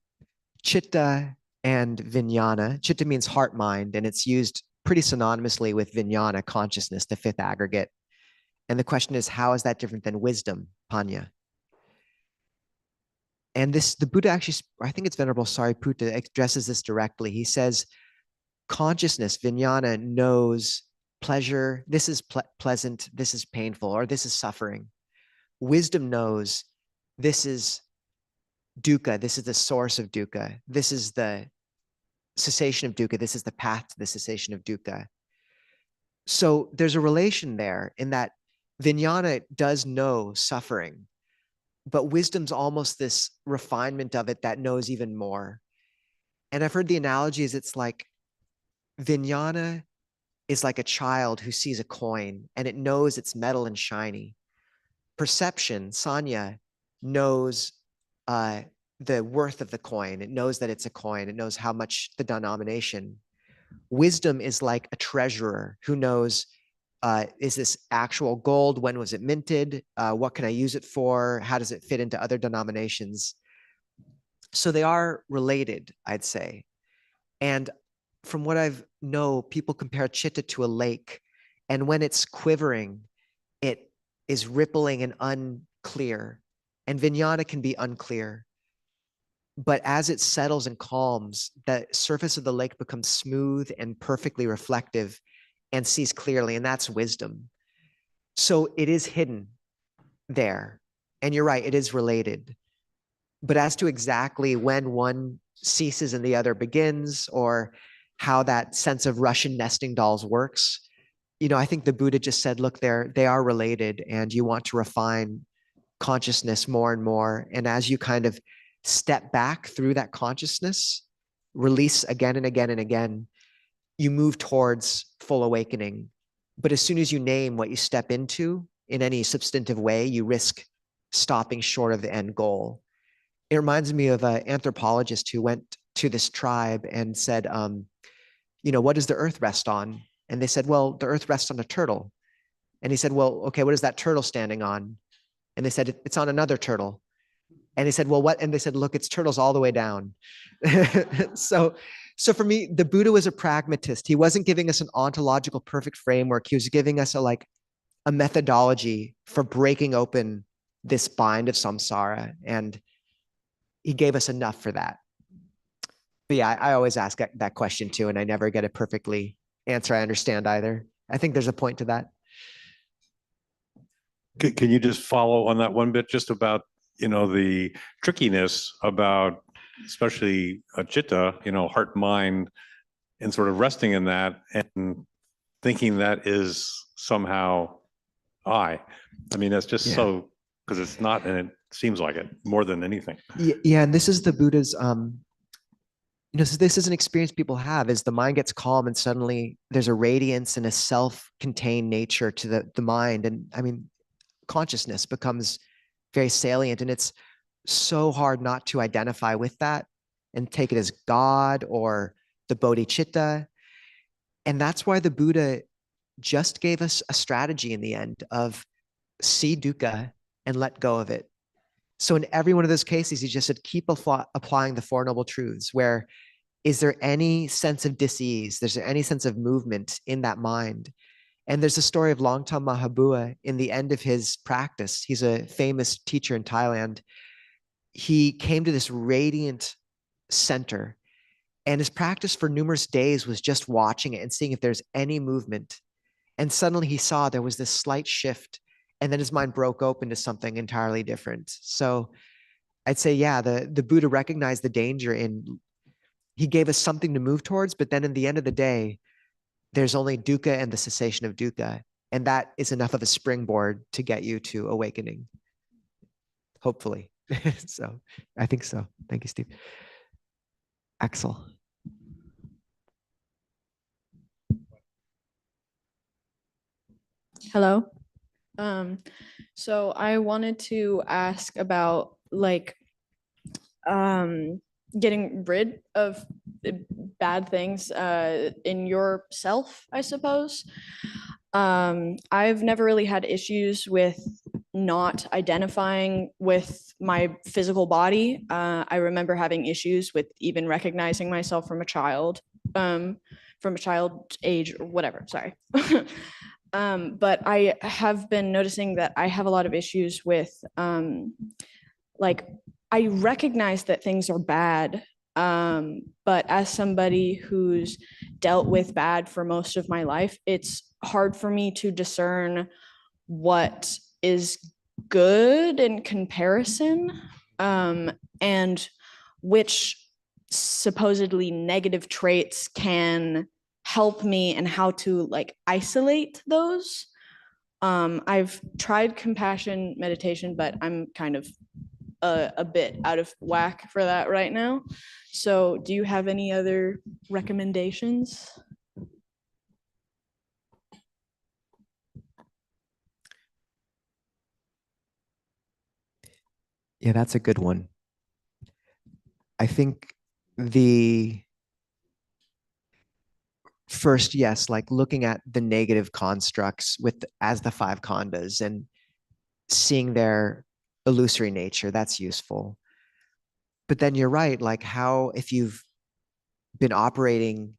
chitta and vijnana. Chitta means heart mind, and it's used pretty synonymously with vijnana, consciousness, the 5th aggregate. And the question is, how is that different than wisdom, panya? And the Buddha actually, I think it's Venerable Sariputta, addresses this directly. He says, consciousness, vijnana, knows pleasure. This is pleasant. This is painful, or this is suffering. Wisdom knows this is dukkha. This is the source of dukkha. This is the cessation of dukkha. This is the path to the cessation of dukkha. So there's a relation there in that vijnana does know suffering, but wisdom's almost this refinement of it that knows even more. And I've heard the analogy is it's like vijnana is like a child who sees a coin and it knows it's metal and shiny. Perception, sanya, knows the worth of the coin. It knows that it's a coin. It knows how much the denomination. Wisdom is like a treasurer who knows, is this actual gold? When was it minted? What can I use it for? How does it fit into other denominations? So they are related, I'd say. And from what I've know, people compare chitta to a lake. And when it's quivering, it is rippling and unclear. And vijnana can be unclear. But as it settles and calms, the surface of the lake becomes smooth and perfectly reflective and sees clearly, and that's wisdom. So it is hidden there. And you're right, it is related. But as to exactly when one ceases and the other begins, or how that sense of Russian nesting dolls works, I think the Buddha just said, look, they are related, and you want to refine consciousness more and more. And as you kind of step back through that consciousness, release again and again and again, you move towards full awakening. But as soon as you name what you step into in any substantive way, you risk stopping short of the end goal. It reminds me of an anthropologist who went to this tribe and said, what does the earth rest on? And they said, well, the earth rests on a turtle. And he said, well, okay, what is that turtle standing on? And they said, it's on another turtle. And he said, well, what? And they said, look, it's turtles all the way down. So for me, the Buddha was a pragmatist. He wasn't giving us an ontological perfect framework. He was giving us a methodology for breaking open this bind of samsara. And he gave us enough for that. But yeah, I always ask that question too, and I never get a perfectly answer I understand either. I think there's a point to that. Can you just follow on that one bit, just about, the trickiness about, especially chitta, heart, mind, and sort of resting in that, and thinking that is somehow I. I mean, that's just Yeah. so, because it's not, and it seems like it more than anything. Yeah, and this is the Buddha's so this is an experience people have, is the mind gets calm and suddenly there's a radiance and a self-contained nature to the mind. And I mean, consciousness becomes very salient, and it's so hard not to identify with that and take it as God or the bodhicitta. And that's why the Buddha just gave us a strategy in the end of see dukkha and let go of it. So in every one of those cases, he just said, keep applying the Four Noble Truths, where is there any sense of dis-ease? Is there any sense of movement in that mind? And there's a story of Longtam Mahabua in the end of his practice. He's a famous teacher in Thailand. He came to this radiant center, and his practice for numerous days was just watching it and seeing if there's any movement. And suddenly he saw there was this slight shift, and then his mind broke open to something entirely different. So I'd say, yeah, the Buddha recognized the danger in, he gave us something to move towards, but then in the end of the day, there's only dukkha and the cessation of dukkha. And that is enough of a springboard to get you to awakening. Hopefully. So I think so. Thank you, Steve. Axel. Hello. So I wanted to ask about getting rid of bad things in yourself, I suppose. I've never really had issues with not identifying with my physical body. I remember having issues with even recognizing myself from a child age or whatever, sorry. But I have been noticing that I have a lot of issues with I recognize that things are bad, but as somebody who's dealt with bad for most of my life, it's hard for me to discern what is good in comparison, and which supposedly negative traits can help me and how to isolate those. I've tried compassion meditation, but I'm kind of a bit out of whack for that right now. So do you have any other recommendations? Yeah, that's a good one. I think the first, yes, like looking at the negative constructs with as the five khandhas and seeing their illusory nature, that's useful. But then you're right, like how, if you've been operating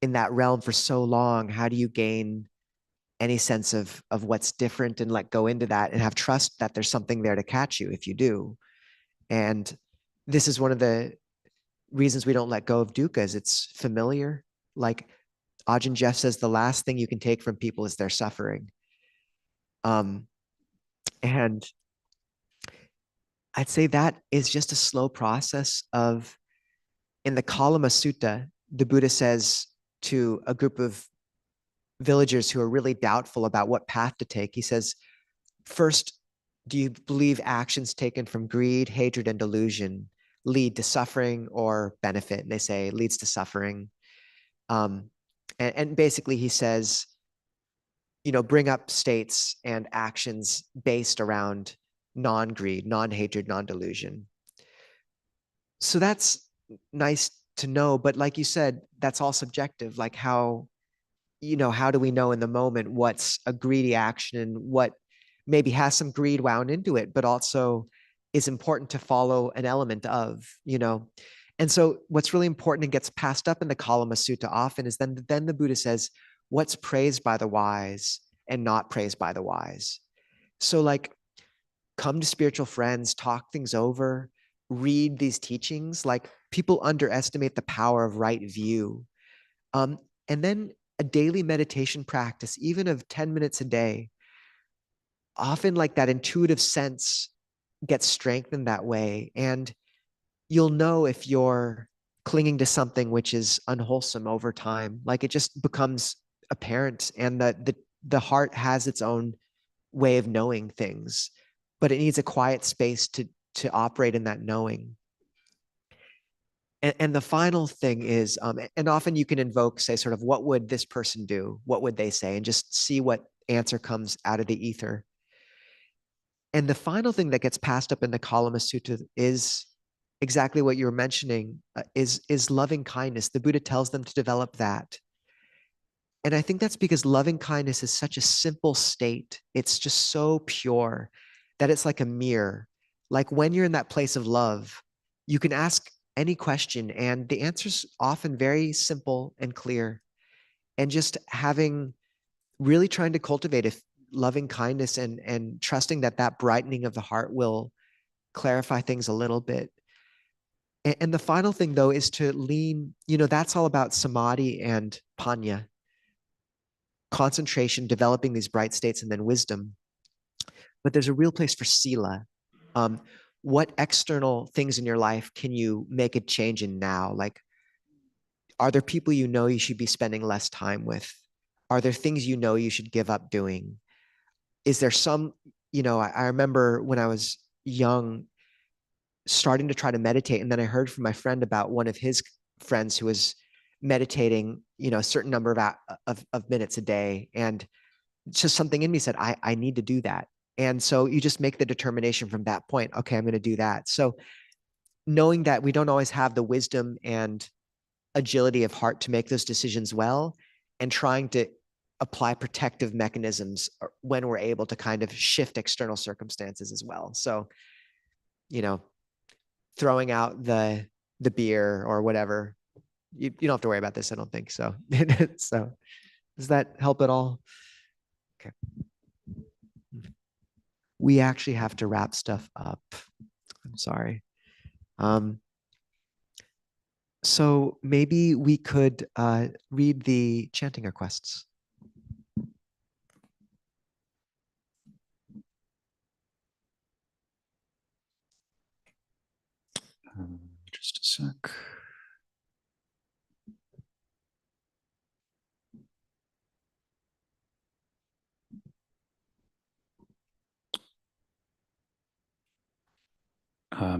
in that realm for so long, how do you gain any sense of what's different and let go into that and have trust that there's something there to catch you if you do? And this is one of the reasons we don't let go of dukkha, is it's familiar. Like Ajahn Jeff says, the last thing you can take from people is their suffering. And I'd say that is just a slow process of, in the Kalama Sutta, the Buddha says to a group of villagers who are really doubtful about what path to take, he says, first, do you believe actions taken from greed, hatred, and delusion lead to suffering or benefit? And they say leads to suffering. And basically he says, bring up states and actions based around non-greed, non-hatred, non-delusion. So that's nice to know, but like you said, that's all subjective. Like how do we know in the moment what's a greedy action and what maybe has some greed wound into it, but also is important to follow an element of. And so what's really important and gets passed up in the Kalama Sutta often is then the Buddha says, what's praised by the wise and not praised by the wise. So like, come to spiritual friends, talk things over, read these teachings. Like, people underestimate the power of right view. And then a daily meditation practice, even of 10 minutes a day, often like that intuitive sense gets strengthened that way. And you'll know if you're clinging to something which is unwholesome over time. Like it just becomes apparent, and the heart has its own way of knowing things, but it needs a quiet space to operate in that knowing. And the final thing is, and often you can invoke, say, sort of, what would this person do? What would they say? And just see what answer comes out of the ether. And the final thing that gets passed up in the Kalama Sutta is exactly what you were mentioning, is loving kindness. The Buddha tells them to develop that. And I think that's because loving kindness is such a simple state. It's just so pure that it's like a mirror. Like when you're in that place of love, you can ask any question and the answer's often very simple and clear. And just really trying to cultivate a loving kindness and trusting that brightening of the heart will clarify things a little bit. And the final thing, though, is to lean, that's all about samadhi and panya, concentration, developing these bright states, and then wisdom. But there's a real place for sila. What external things in your life can you make a change in now? Like, are there people you should be spending less time with? Are there things you should give up doing? Is there some, I remember when I was young, starting to try to meditate. And then I heard from my friend about one of his friends who was meditating, a certain number of minutes a day. And just something in me said, I need to do that. And so you just make the determination from that point. Okay, I'm going to do that. So knowing that we don't always have the wisdom and agility of heart to make those decisions well, and trying to apply protective mechanisms when we're able to kind of shift external circumstances as well. So, throwing out the beer or whatever, you don't have to worry about this, I don't think so. So does that help at all? Okay. We actually have to wrap stuff up. I'm sorry. So maybe we could read the chanting requests. Just a sec.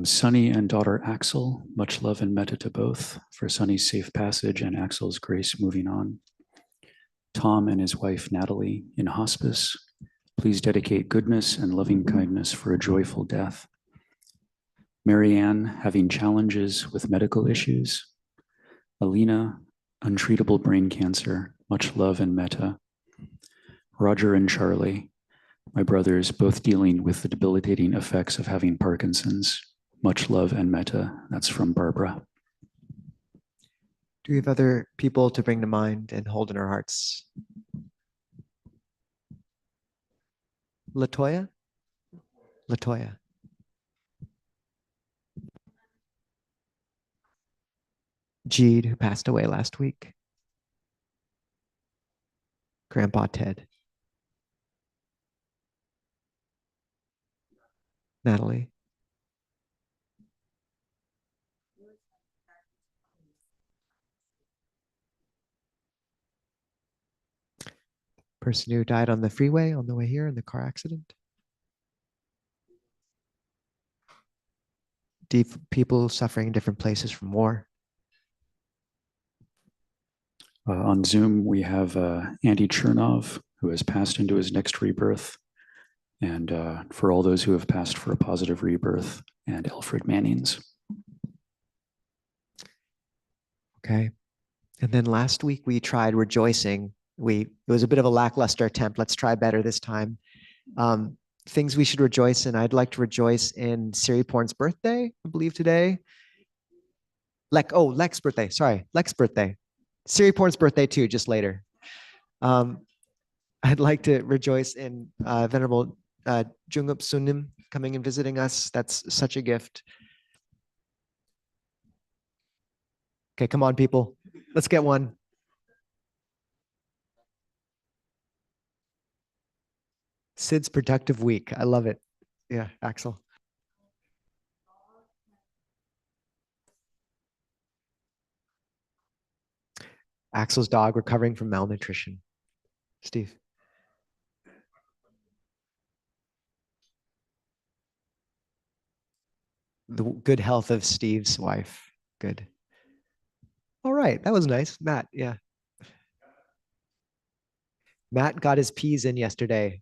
Sonny and daughter Axel, much love and metta to both, for Sonny's safe passage and Axel's grace moving on. Tom and his wife Natalie in hospice, please dedicate goodness and loving kindness for a joyful death. Marianne having challenges with medical issues. Alina, untreatable brain cancer, much love and metta. Roger and Charlie, my brothers, both dealing with the debilitating effects of having Parkinson's. Much love and metta. That's from Barbara. Do we have other people to bring to mind and hold in our hearts? Latoya? Latoya. Jeed, who passed away last week. Grandpa Ted. Natalie. Person who died on the freeway on the way here in the car accident. Deep people suffering in different places from war. On Zoom, we have Andy Chernov, who has passed into his next rebirth. And for all those who have passed for a positive rebirth, and Alfred Mannings. Okay. And then last week we tried rejoicing. It was a bit of a lackluster attempt. Let's try better this time. Things we should rejoice in. I'd like to rejoice in Siri Porn's birthday, I believe today. Lex's birthday. Sorry, Lex's birthday. Siri Porn's birthday too, just later. I'd like to rejoice in Venerable Jungup Sunim coming and visiting us. That's such a gift. Okay, come on, people. Let's get one. Sid's productive week. I love it. Yeah, Axel. Axel's dog recovering from malnutrition. Steve. The good health of Steve's wife. Good. All right, that was nice. Matt, yeah. Matt got his peas in yesterday.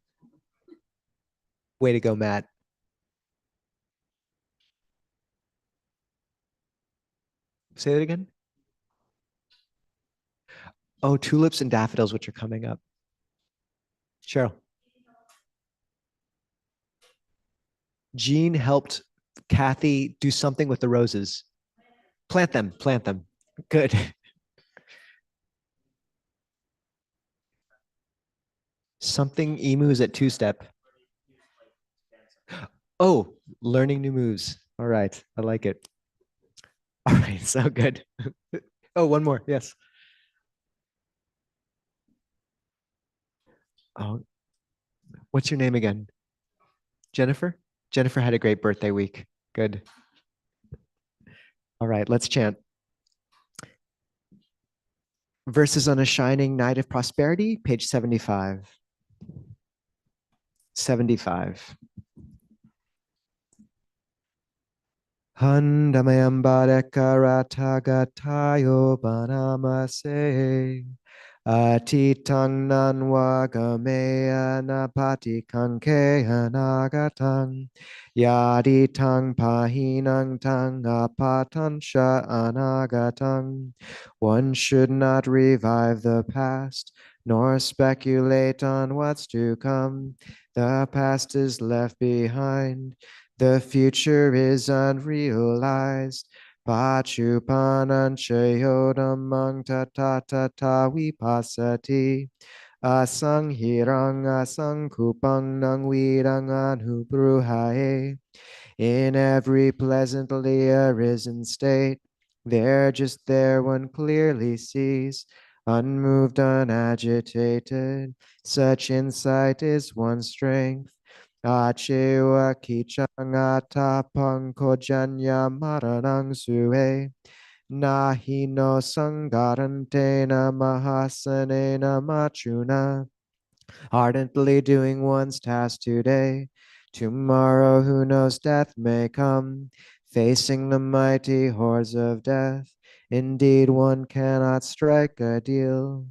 Way to go, Matt. Say that again. Oh, tulips and daffodils, which are coming up. Cheryl. Jean helped Kathy do something with the roses. Plant them, plant them. Good. Something emus at two-step. Oh, learning new moves. All right, I like it. All right, so good. Oh, one more, yes. Oh, what's your name again? Jennifer? Jennifer had a great birthday week. Good. All right, let's chant. Verses on a shining night of prosperity, page 75. 75. Handamayambarekaratagatyo banamase. Atitang nanwa gameya napati kanke anagatang. Yaditang pahinang tang apatansha anagatang. One should not revive the past, nor speculate on what's to come. The past is left behind. The future is unrealized. Pachupananchayodamang tatatata vipasati. Asanghirang asangkupang nang widang anubruhae. In every pleasantly arisen state, there, just there, one clearly sees, unmoved, unagitated. Such insight is one's strength. Achewa kichangata pankojanya maranang sue. Nahi no sangarantena mahasanena machuna. Ardently doing one's task today. Tomorrow, who knows, death may come. Facing the mighty hordes of death. Indeed, one cannot strike a deal.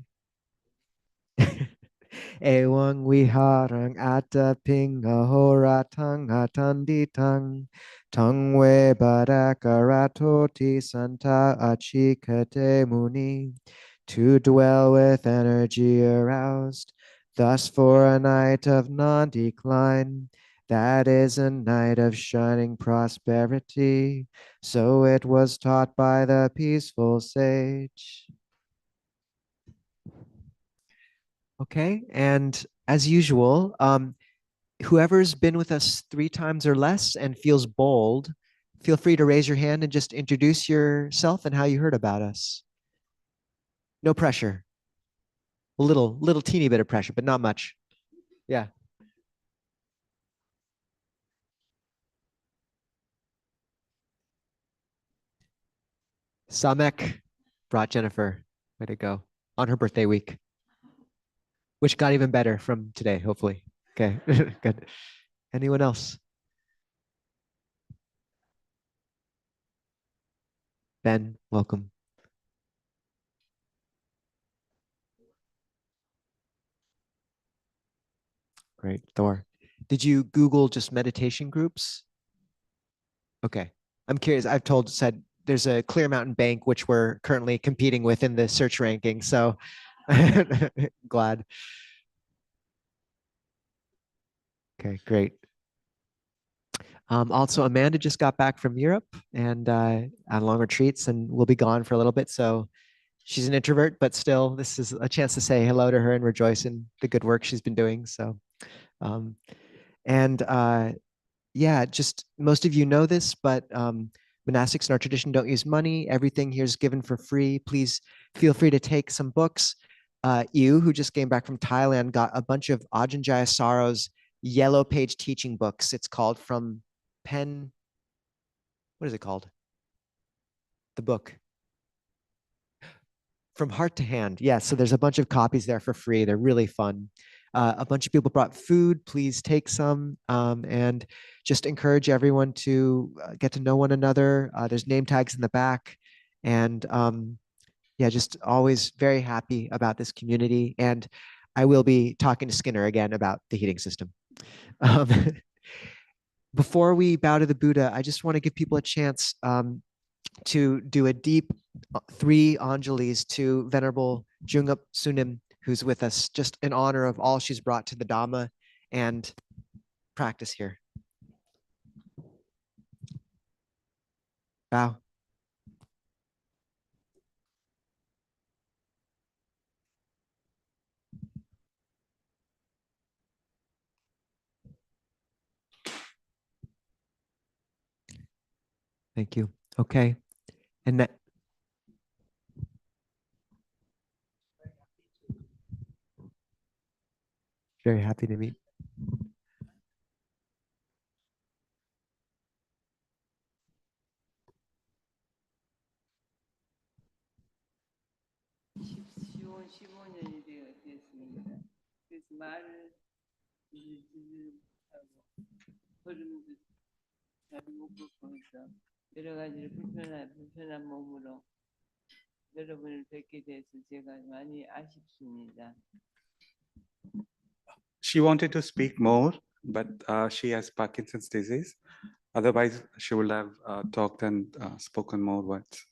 Ewang wiharang ataping ahoratang atanditang. Tungwe barakaratoti santa achikate muni. To dwell with energy aroused. Thus for a night of non-decline. That is a night of shining prosperity. So it was taught by the peaceful sage. Okay, and as usual, whoever's been with us 3 times or less and feels bold, feel free to raise your hand and just introduce yourself and how you heard about us. No pressure. A little teeny bit of pressure, but not much. Yeah. Samek brought Jennifer. Way to go. On her birthday week, which got even better from today, hopefully. Okay, good. Anyone else? Ben, welcome. Great, Thor. Did you Google just meditation groups? Okay, I'm curious. I've said there's a Clear Mountain Bank, which we're currently competing with in the search ranking. So glad. Okay, great. Also, Amanda just got back from Europe and on long retreats and will be gone for a little bit. So she's an introvert, but still, this is a chance to say hello to her and rejoice in the good work she's been doing. So, and yeah, just most of you know this, but monastics in our tradition don't use money. Everything here is given for free. Please feel free to take some books. You, who just came back from Thailand, got a bunch of Ajahn Jayasaro's yellow page teaching books. It's called From Pen. What is it called? The book. From heart to hand. Yes. So there's a bunch of copies there for free. They're really fun. A bunch of people brought food. Please take some, and just encourage everyone to get to know one another. There's name tags in the back, and yeah, just always very happy about this community. And I will be talking to Skinner again about the heating system. Before we bow to the Buddha, I just want to give people a chance to do a deep 3 Anjalis to Venerable Jungup Sunim, who's with us, just in honor of all she's brought to the Dhamma and practice here. Bow. Thank you. Okay. And that. Very happy to meet. 여러 가지로 불편한 몸으로 여러분을 뵙게 돼서 제가 많이 아쉽습니다. She wanted to speak more, but she has Parkinson's disease. Otherwise, she would have talked and spoken more words.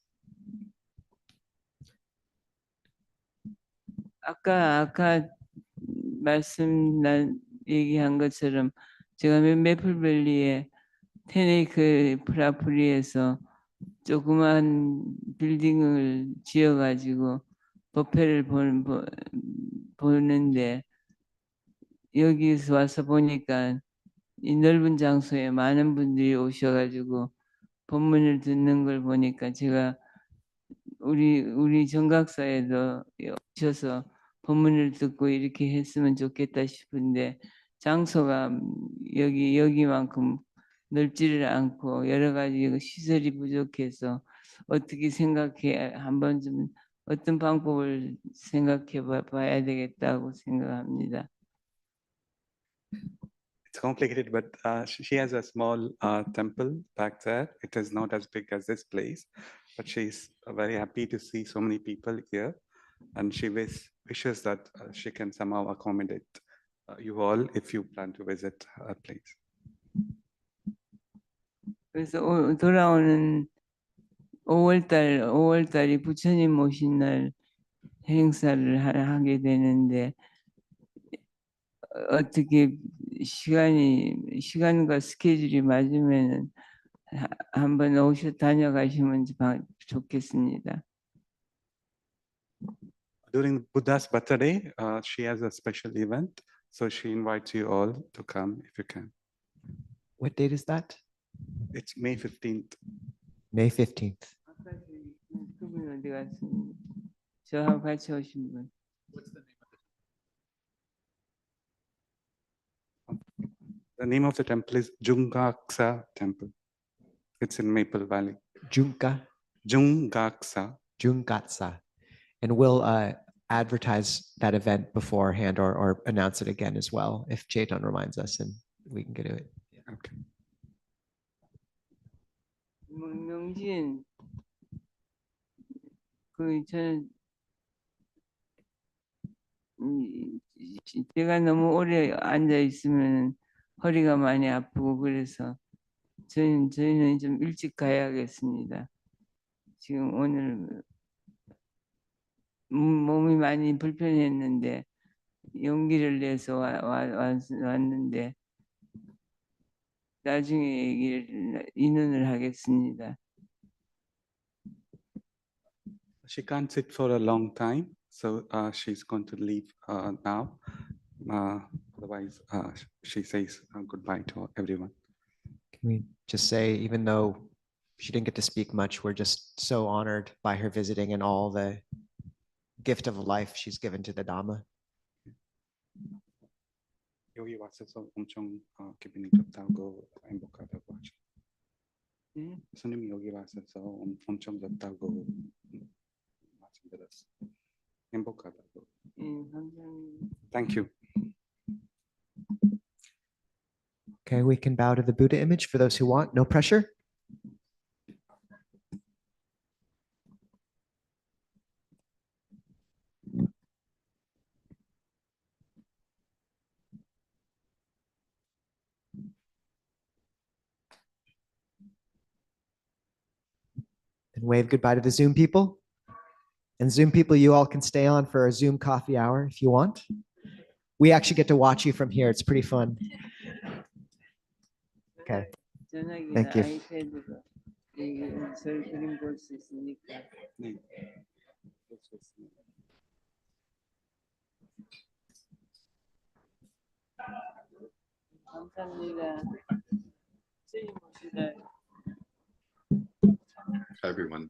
아까 얘기한 것처럼 제가 메플밸리에 테네이크 프라프리에서 조그만 빌딩을 지어가지고 법회를 보는데 여기서 와서 보니까 이 넓은 장소에 많은 분들이 오셔가지고 법문을 듣는 걸 보니까 제가 우리 정각사에도 오셔서 법문을 듣고 이렇게 했으면 좋겠다 싶은데 장소가 여기만큼 넓지를 않고 여러 가지 시설이 부족해서 어떻게 생각해 한번 좀 어떤 방법을 생각해 봐야 되겠다고 생각합니다. It's complicated, but she has a small temple back there. It is not as big as this place, but she's very happy to see so many people here, and she wishes that she can somehow accommodate you all if you plan to visit her place. 그래서 돌아오는 5월달이 부처님 모신 날 행사를 하게 되는데 어떻게 시간과 스케줄이 맞으면 한번 다녀가시면 좋겠습니다. During Buddha's birthday, she has a special event, so she invites you all to come if you can. What date is that? It's May 15th. May 15th. 그분 어디 갔습니까? 저하고 같이 오신 분. The name of the temple is Jungaksa Temple. It's in Maple Valley. Jungaksa. And we'll advertise that event beforehand or announce it again as well if Chetan reminds us and we can get to it. Okay. 명진, 저는 제가 너무 오래 앉아 있으면 허리가 많이 아프고 그래서 저희는 좀 일찍 가야겠습니다. 지금 오늘 몸이 많이 불편했는데 용기를 내서 왔는데 나중에 인원을 하겠습니다. She can't sit for a long time, so she's going to leave now. Otherwise, she says goodbye to everyone. Can we just say, even though she didn't get to speak much, we're just so honored by her visiting and all the gift of life she's given to the Dhamma. 여기 왔어서 엄청 기분이 좋다고 행복하다고 하죠. 손님이 여기 왔어서 엄청 좋다고 말씀드렸어요. 행복하다고. 감사합니다. Thank you. Okay, we can bow to the Buddha image for those who want, no pressure. And wave goodbye to the Zoom people. And Zoom people, you all can stay on for a Zoom coffee hour if you want. We actually get to watch you from here. It's pretty fun. Okay. 전화기나 Thank you. 아이패드로 저희 그림 볼 수 있으니까. 네. 볼수 있습니다. 감사합니다. 선생님 오시다. Everyone.